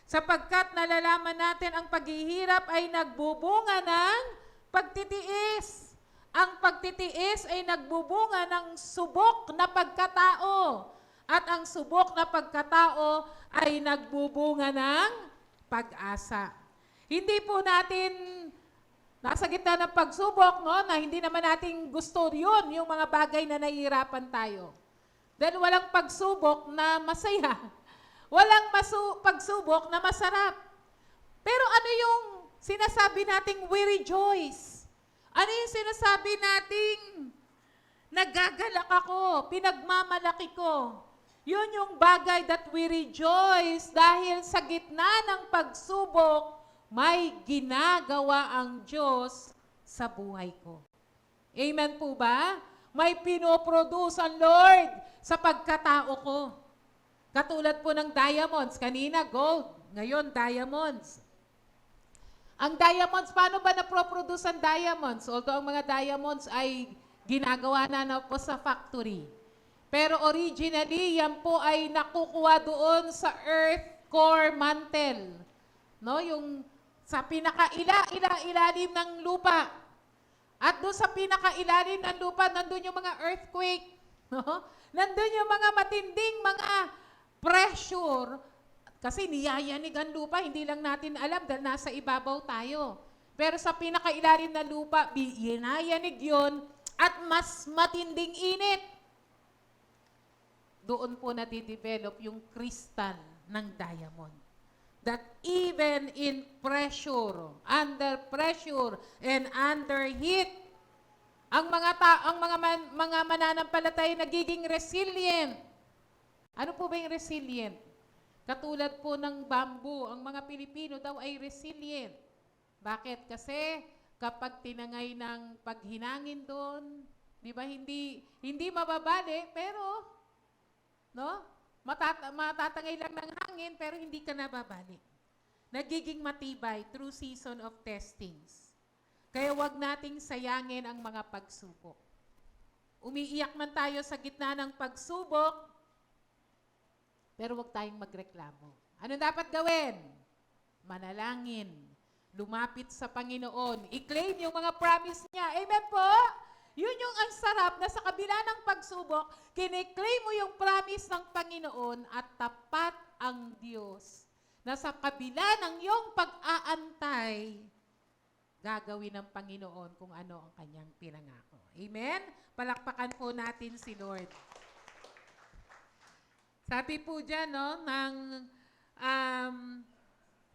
Sapagkat nalalaman natin ang paghihirap ay nagbubunga ng pagtitiis. Ang pagtitiis ay nagbubunga ng subok na pagkatao. At ang subok na pagkatao ay nagbubunga ng pag-asa. Hindi po natin nasa gitna ng pagsubok, no, na hindi naman natin gusto yun, yung mga bagay na nahihirapan tayo. Dahil walang pagsubok na masaya. Walang pagsubok na masarap. Pero ano yung sinasabi nating we rejoice? Ano yung sinasabi nating nagagalak ako, pinagmamalaki ko. Yun yung bagay that we rejoice dahil sa gitna ng pagsubok, may ginagawa ang Diyos sa buhay ko. Amen po ba? May pinoproduce ang Lord sa pagkatao ko. Katulad po ng diamonds. Kanina, gold. Ngayon, diamonds. Ang diamonds, paano ba naproproduce ang diamonds? Although ang mga diamonds ay ginagawa na po sa factory. Pero originally, yan po ay nakukuha doon sa earth core mantle. No? Yung sa pinaka-ilalim ng lupa. At doon sa pinaka-ilalim ng lupa, nandun yung mga earthquake. No? Nandun yung mga matinding mga pressure. Kasi niyayanig ang lupa, hindi lang natin alam dahil nasa ibabaw tayo. Pero sa pinakailalim na lupa, yinayanig yun at mas matinding init. Doon po nadidevelop yung crystal ng diamond. That even in pressure, under pressure, and under heat, ang mga mananampalataya nagiging resilient. Ano po ba yung resilient? Katulad po ng bamboo, ang mga Pilipino daw ay resilient. Bakit? Kasi kapag tinangay ng paghinangin doon, di ba, hindi mababali, pero, no? Matatangay lang ng hangin, pero hindi ka nababali. Nagiging matibay through season of testings. Kaya wag nating sayangin ang mga pagsubok. Umiiyak man tayo sa gitna ng pagsubok, pero huwag tayong magreklamo. Ano dapat gawin? Manalangin. Lumapit sa Panginoon. I-claim yung mga promise niya. Amen po? Yun yung ang sarap na sa kabila ng pagsubok, kiniklaim mo yung promise ng Panginoon at tapat ang Diyos. Na sa kabila ng iyong pag-aantay, gagawin ng Panginoon kung ano ang kanyang pinangako. Amen? Palakpakan po natin si Lord. Sabi po dyan, no,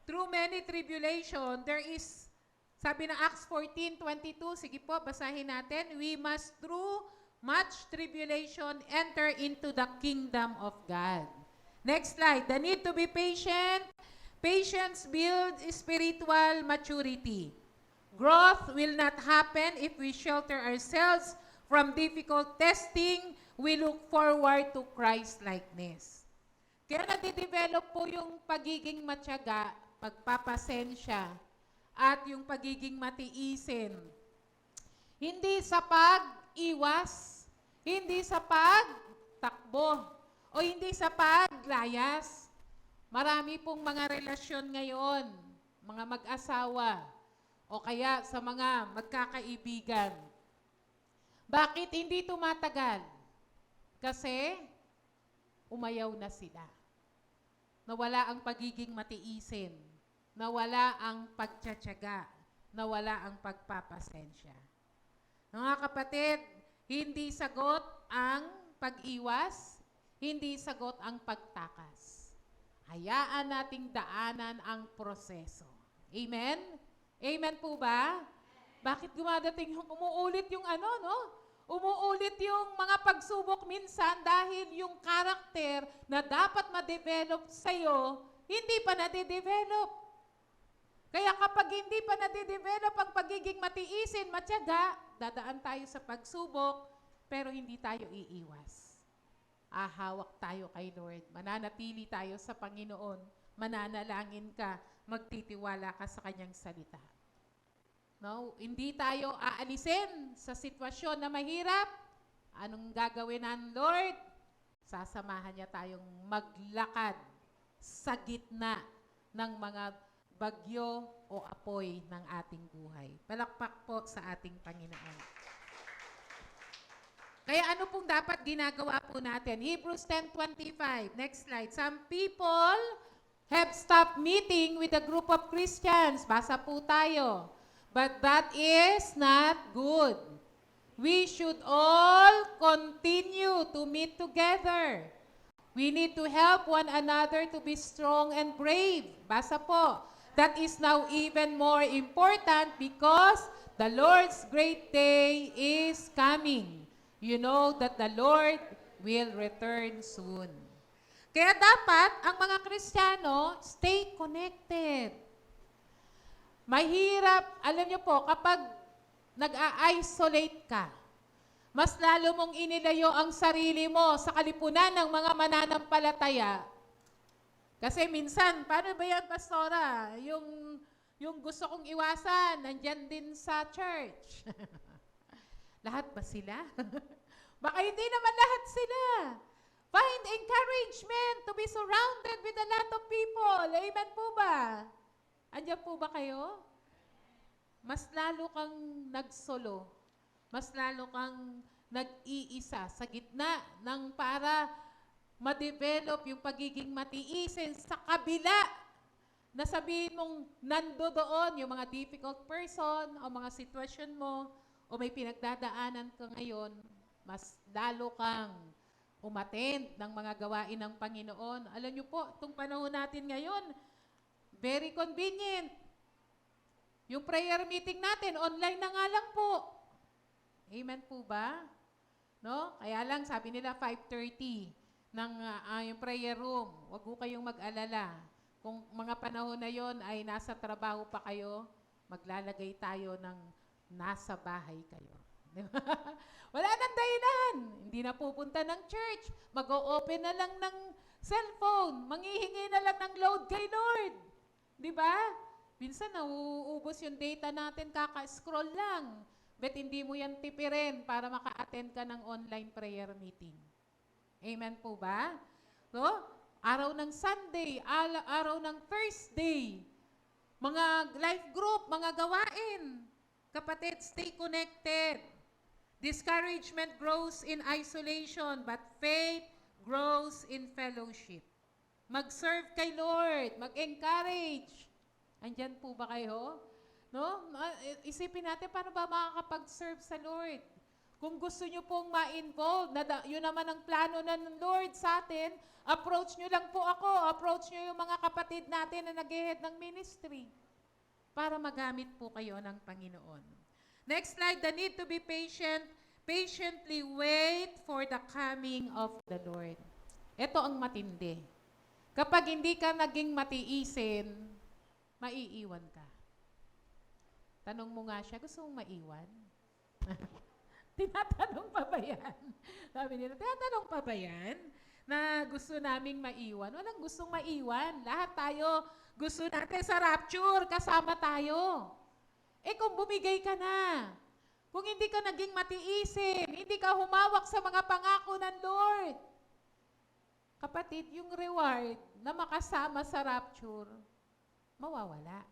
through many tribulation, there is, sabi ng Acts 14:22, sige po, basahin natin, we must through much tribulation enter into the kingdom of God. Next slide, the need to be patient. Patience builds spiritual maturity. Growth will not happen if we shelter ourselves from difficult testing. We look forward to Christ-likeness. Kaya nadidevelop po yung pagiging matyaga, pagpapasensya, at yung pagiging matiisin. Hindi sa pag-iwas, hindi sa pagtakbo, o hindi sa paglayas. Marami pong mga relasyon ngayon, mga mag-asawa, o kaya sa mga magkakaibigan. Bakit hindi tumatagal? Kasi umayaw na sila. Nawala ang pagiging matiisin. Nawala ang pagtsatsaga. Nawala ang pagpapasensya. Mga kapatid, hindi sagot ang pag-iwas, hindi sagot ang pagtakas. Hayaan nating daanan ang proseso. Amen? Amen po ba? Bakit gumadating yung umuulit yung ano, no? Umuulit yung mga pagsubok minsan dahil yung karakter na dapat ma-develop sa'yo, hindi pa nade-develop. Kaya kapag hindi pa nade-develop ang pagiging matiisin, matyaga, dadaan tayo sa pagsubok, pero hindi tayo iiwas. Ahawak tayo kay Lord. Mananatili tayo sa Panginoon. Mananalangin ka, magtitiwala ka sa Kanyang salita. No, hindi tayo aalisin sa sitwasyon na mahirap. Anong gagawin ng Lord? Sasamahan niya tayong maglakad sa gitna ng mga bagyo o apoy ng ating buhay. Palakpak po sa ating Panginoon. Kaya ano pong dapat ginagawa po natin? Hebrews 10:25. Next slide. Some people have stopped meeting with a group of Christians. Basa po tayo. But that is not good. We should all continue to meet together. We need to help one another to be strong and brave. Basa po. That is now even more important because the Lord's great day is coming. you know that the Lord will return soon. Kaya dapat ang mga Kristiyano, stay connected. Mahirap, alam niyo po, kapag nag-a-isolate ka, mas lalo mong inilayo ang sarili mo sa kalipunan ng mga mananampalataya. Kasi minsan, paano ba yan, Pastora? Yung gusto kong iwasan, nandyan din sa church. Lahat ba sila? Baka hindi naman lahat sila. Find encouragement to be surrounded with a lot of people. Amen po ba? Andiyan po ba kayo? Mas lalo kang nagsolo. Mas lalo kang nag-iisa sa gitna ng para ma-develop yung pagiging matiisin sa kabila na sabihin mong nandoon yung mga difficult person o mga sitwasyon mo o may pinagdadaanan ka ngayon, mas lalo kang umattend ng mga gawain ng Panginoon. Alam niyo po, itong panahon natin ngayon, very convenient. Yung prayer meeting natin, online na nga lang po. Amen po ba? No? Kaya lang, sabi nila 5:30 ng yung prayer room. Huwag po kayong mag-alala. Kung mga panahon na yon ay nasa trabaho pa kayo, maglalagay tayo ng nasa bahay kayo. Wala nang dahilan. Hindi na pupunta ng church. Mag-o-open na lang ng cellphone. Manghihingi na lang ng load kay Lord. Di ba? Minsan nauubos yung data natin, kaka-scroll lang. Bet hindi mo yan tipirin para maka-attend ka ng online prayer meeting. Amen po ba? So, araw ng Sunday, araw ng Thursday, mga life group, mga gawain. Kapatid, stay connected. Discouragement grows in isolation, but faith grows in fellowship. Mag-serve kay Lord, mag-encourage. Andyan po ba kayo? No? Isipin natin, paano ba makakapag-serve sa Lord? Kung gusto nyo pong ma-involve, yun naman ang plano ng Lord sa atin, approach nyo lang po ako, approach nyo yung mga kapatid natin na nag-head ng ministry para magamit po kayo ng Panginoon. Next slide, the need to be patient. Patiently wait for the coming of the Lord. Ito ang matindi. Kapag hindi ka naging matiisin, maiiwan ka. Tanong mo nga siya, gusto mong maiwan? Tinatanong pa ba yan? Sabi nila, tinatanong pa ba yan? Na gusto naming maiwan? Walang gustong maiwan. Lahat tayo gusto natin sa rapture, kasama tayo. Kung bumigay ka na, kung hindi ka naging matiisin, hindi ka humawak sa mga pangako ng Lord, kapatid, yung reward na makasama sa rapture, mawawala.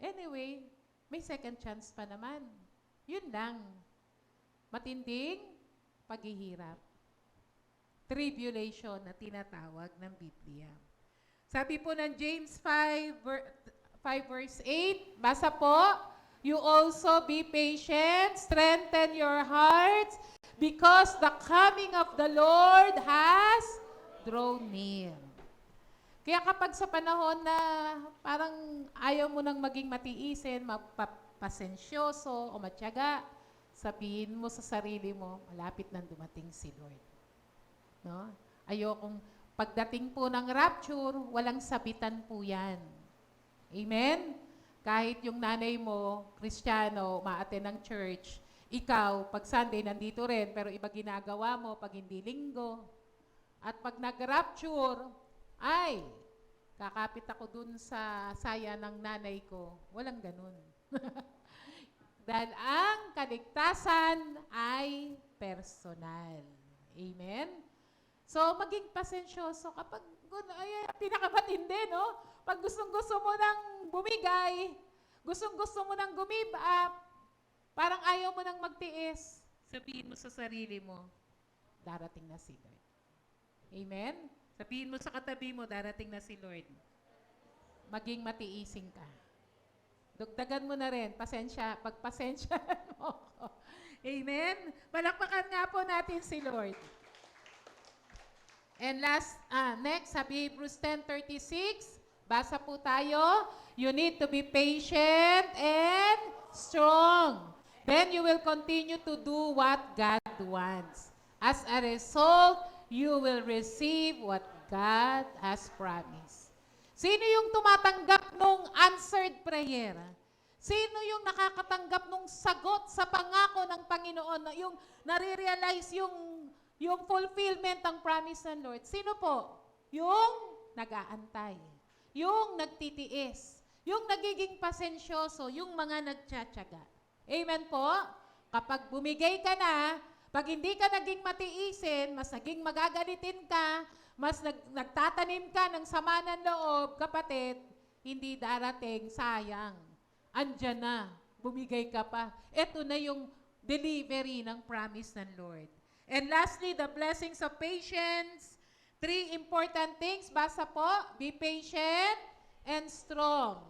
Anyway, may second chance pa naman. Yun lang. Matinding paghihirap. Tribulation na tinatawag ng Biblia. Sabi po ng James 5 verse 8, basa po, you also be patient, strengthen your hearts, because the coming of the Lord has drawn near. Kaya kapag sa panahon na parang ayaw mo nang maging matiisin, mapasensyoso o matyaga, sabihin mo sa sarili mo, malapit nang dumating si Lord. No? Ayokong pagdating po ng rapture, walang sabitan po yan. Amen? Kahit yung nanay mo, Kristiyano, ma-attend ng church, ikaw, pag Sunday, nandito rin, pero iba ginagawa mo pag hindi linggo. At pag nag-rapture, ay, kakapit ako dun sa saya ng nanay ko. Walang ganun. Dahil ang kaligtasan ay personal. Amen? So, maging pasensyoso kapag, ay, pinakamatindi, no? Pag gustong-gusto mo nang bumigay, gustong-gusto mo nang gumib up, parang ayaw mo nang magtiis, sabihin mo sa sarili mo, darating na si Lord. Amen? Sabihin mo sa katabi mo, darating na si Lord. Maging matiising ka. Dugdagan mo na rin, pagpasensya mo ako. Amen? Palakpakan nga po natin si Lord. And next, sabi Hebrews 10:36, basa po tayo. You need to be patient and strong. then you will continue to do what God wants. As a result, you will receive what God has promised. Sino yung tumatanggap nung answered prayer? Sino yung nakakatanggap nung sagot sa pangako ng Panginoon, na yung nare-realize yung fulfillment ng promise ng Lord? Sino po? Yung nag-aantay, yung nagtitiis, yung nagiging pasensyoso, yung mga nagtsatsaga. Amen po? Kapag bumigay ka na, pag hindi ka naging matiisin, mas naging magagalitin ka, mas nagtatanim ka ng sama ng loob, kapatid, hindi darating, sayang. Andyan na, bumigay ka pa. Ito na yung delivery ng promise ng Lord. And lastly, the blessings of patience. 3 important things. Basa po, be patient and strong.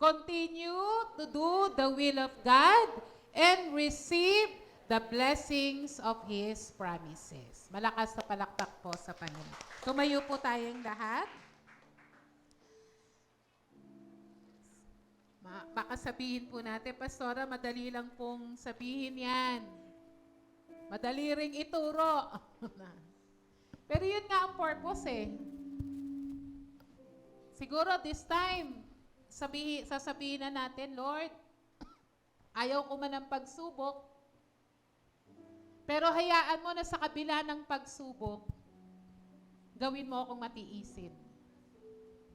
Continue to do the will of God and receive the blessings of His promises. Malakas na palakpak po sa Panginoon. Tumayo po tayong lahat. Baka sabihin po natin, Pastora, madali lang pong sabihin yan. Madali ring ituro. Pero yun nga ang purpose eh. Siguro this time, sasabihin na natin, Lord, ayaw ko man ng pagsubok, pero hayaan mo na sa kabila ng pagsubok, gawin mo akong matiisin.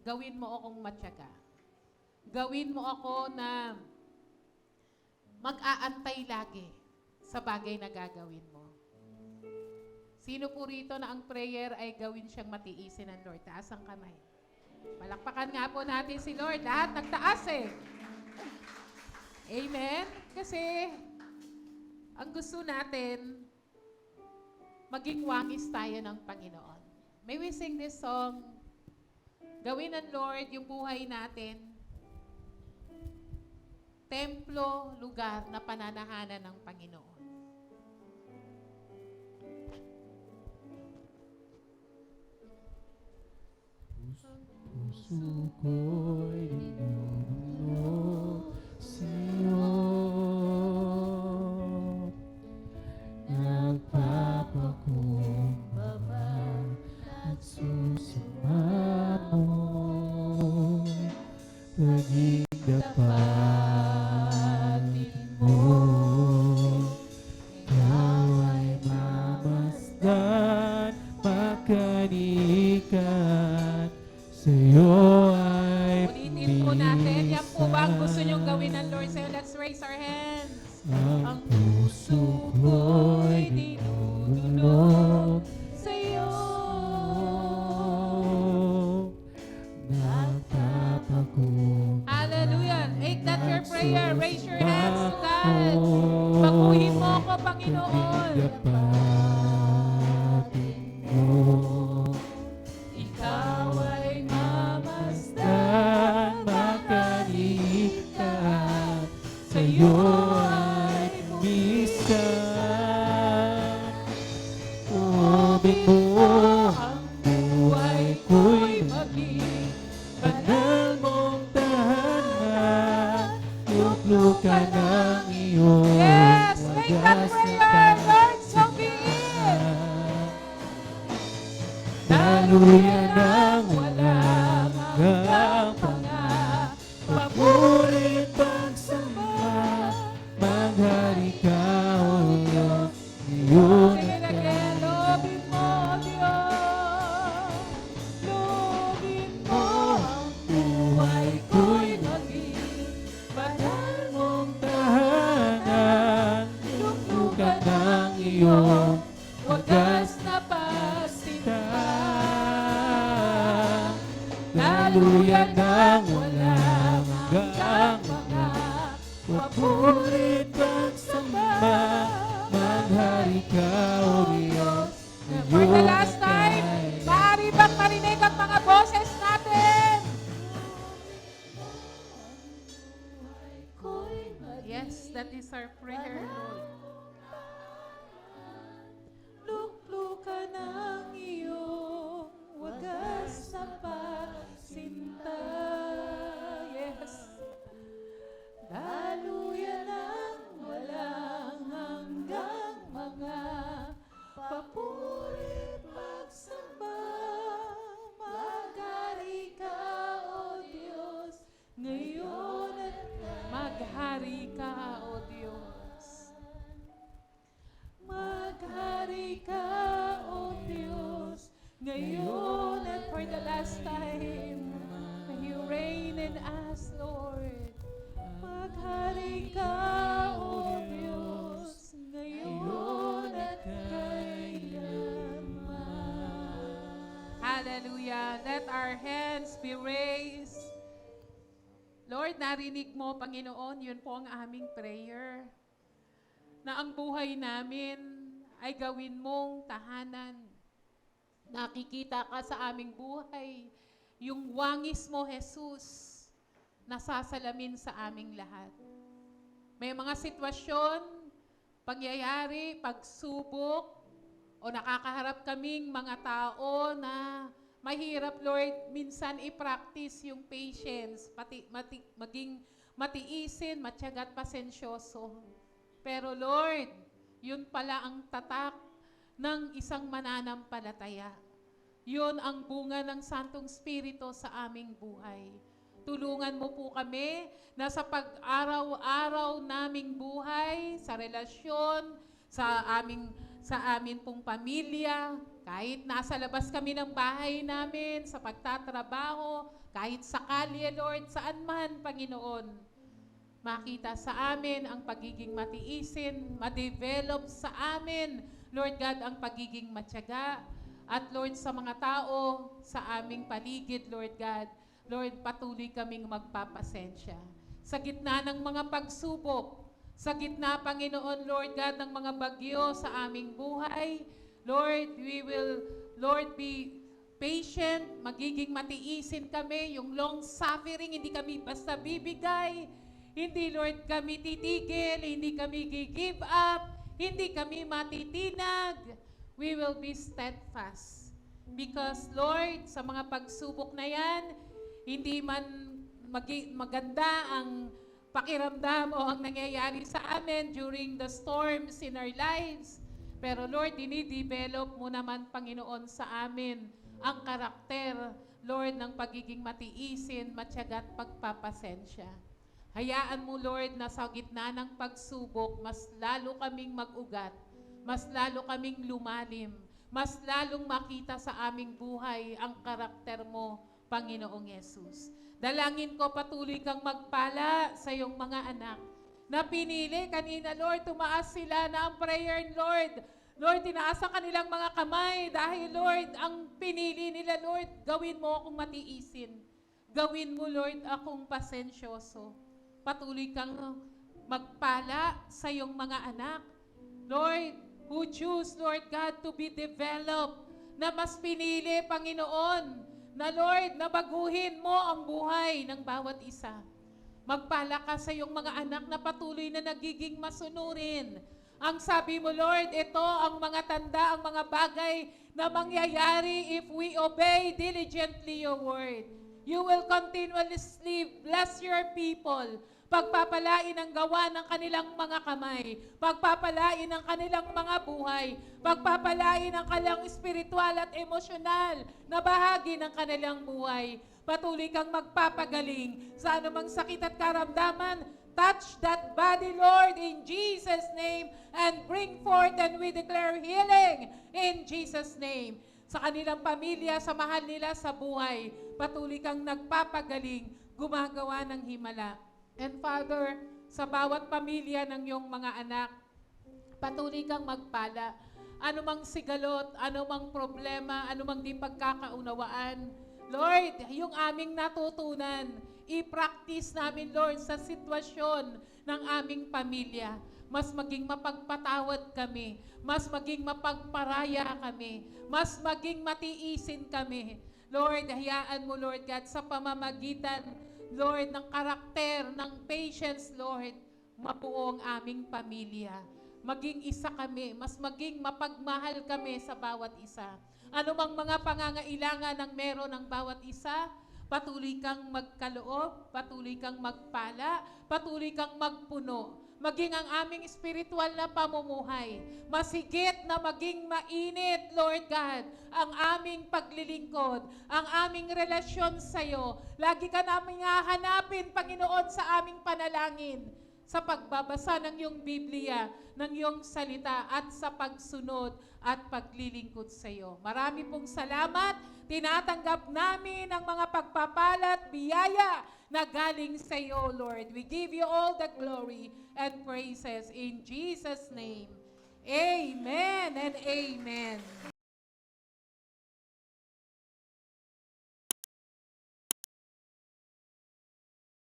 Gawin mo akong matyaga. Gawin mo ako na mag-aantay lagi sa bagay na gagawin mo. Sino po rito na ang prayer ay gawin siyang matiisin ng Lord? Taas ang kamay. Palakpakan nga po natin si Lord. Lahat nagtaas eh. Amen? Kasi ang gusto natin, maging wangis tayo ng Panginoon. May we sing this song? Gawin ng Lord yung buhay natin templo, lugar na pananahanan ng Panginoon. Puso ko'y ninuno sa'yo, nagpapakumbaba at susumamo, naging dapatin mo, ikaw ay mamasdan, makanikan, sa'yo ay Ulitin po natin. Yan po ba ang gusto nyong gawin ng Lord sa'yo? Let's raise our hands. ang puso ko'y dinudulog sa'yo. nagpapakumbaba. Hallelujah. Make that your prayer. Raise your hands to God. Baguhin mo ako, Panginoon. Dapatin mo, Ikaw ay mamasdan, makanikan, sa'yo ay bumisan. Tuwing mo ang buhay ko'y maging banal mong tahanan, luklukan ang iyong Yes, make that wagas na prayer, Lord, so be it. daluyan ng walang hanggang papurit pagsamba, maghari ka, O Diyos, iyong Sing it again. Lobin mo, Diyos. Lobin mo ang buhay ko'y maging banal mong tahanan, luklukan ng iyong wagas na pasinta. daluyan ng walang hanggang mga papurit pagsamba, maghari ka, O Diyos, For the last time, maaari bang marinig ang mga boses natin? Yes, that is our prayer, Lord. Luklukan ang iyong wagas na pasinta. Yes. Daluyan ang walang Maghari ka, O Diyos. Maghari ka, O Diyos, ngayon and for the last time. May you reign in us, Lord. Maghari ka, O Diyos, ngayon at kailanman. Hallelujah. Let our hands be raised. Lord, narinig mo, Panginoon, yun po ang aming prayer. Na ang buhay namin ay gawin mong tahanan. Nakikita ka sa aming buhay. Yung wangis mo, Jesus, nasasalamin sa aming lahat. May mga sitwasyon, pangyayari, pagsubok, o nakakaharap kaming mga tao na mahirap, Lord, minsan i-practice yung patience, maging matiisin, matyaga at pasensyoso. Pero Lord, yun pala ang tatak ng isang mananampalataya. Yun ang bunga ng Santong Espiritu sa aming buhay. Tulungan mo po kami na sa pag-araw-araw naming buhay, sa relasyon, sa amin pong pamilya, kahit nasa labas kami ng bahay namin, sa pagtatrabaho, kahit sa kalye, Lord, saan man, Panginoon, makita sa amin ang pagiging matiisin, ma-develop sa amin, Lord God, ang pagiging matyaga, at Lord, sa mga tao, sa aming paligid, Lord God, Lord, patuloy kaming magpapasensya. Sa gitna ng mga pagsubok, sa gitna, Panginoon, Lord God, ng mga bagyo sa aming buhay, Lord, we will, Lord, be patient, magiging matiisin kami, yung long suffering, hindi kami basta bibigay, hindi, Lord, kami titigil, hindi kami give up, hindi kami matitinag. We will be steadfast. Because, Lord, sa mga pagsubok na yan, hindi man maganda ang pakiramdam o ang nangyayari sa amin during the storms in our lives. Pero Lord, dinidevelop mo naman, Panginoon, sa amin ang karakter, Lord, ng pagiging matiisin, matyaga at pagpapasensya. Hayaan mo, Lord, na sa gitna ng pagsubok, mas lalo kaming mag-ugat, mas lalo kaming lumalim, mas lalong makita sa aming buhay ang karakter mo, Panginoong Yesus. Dalangin ko patuloy kang magpala sa iyong mga anak na pinili kanina, Lord, tumaas sila na ang prayer, Lord. Lord, tinaas ang kanilang mga kamay dahil, Lord, ang pinili nila, Lord, gawin mo akong matiisin. Gawin mo, Lord, akong pasensyoso. Patuloy kang magpala sa iyong mga anak. Lord, who choose, Lord God, to be developed, na mas pinili, Panginoon, na Lord, na baguhin mo ang buhay ng bawat isa. Magpala ka sa iyong mga anak na patuloy na nagiging masunurin. Ang sabi mo, Lord, ito ang mga tanda, ang mga bagay na mangyayari if we obey diligently your word. You will continuously bless your people. Pagpapalain ang gawa ng kanilang mga kamay. Pagpapalain ang kanilang mga buhay. Pagpapalain ang kanilang espiritual at emosyonal na bahagi ng kanilang buhay. Patuloy kang magpapagaling sa anumang sakit at karamdaman. Touch that body, Lord, in Jesus' name, and bring forth, and we declare healing in Jesus' name. Sa kanilang pamilya, sa mahal nila sa buhay, patuloy kang nagpapagaling, gumagawa ng himala. And Father, sa bawat pamilya ng iyong mga anak, patuloy kang magpala. Anumang sigalot, anumang problema, anumang di pagkakaunawaan, Lord, yung aming natutunan, i-practice namin, Lord, sa sitwasyon ng aming pamilya. Mas maging mapagpatawad kami, mas maging mapagparaya kami, mas maging matiisin kami. Lord, hayaan mo, Lord God, sa pamamagitan, Lord, ng karakter, ng patience, Lord, mabuo ang aming pamilya. Maging isa kami, mas maging mapagmahal kami sa bawat isa. Anumang mga pangangailangan ng meron ng bawat isa, patuloy kang magkaloob, patuloy kang magpala, patuloy kang magpuno. Maging ang aming spiritual na pamumuhay, masigit na maging mainit, Lord God, ang aming paglilingkod, ang aming relasyon sa iyo. Lagi ka namin hahanapin, Panginoon, sa aming panalangin. sa pagbabasa ng iyong Biblia, ng iyong salita, at sa pagsunod at paglilingkod sa iyo. Marami pong salamat. Tinatanggap namin ang mga pagpapalat, biyaya na galing sa iyo, Lord. We give you all the glory and praises in Jesus' name. Amen and amen.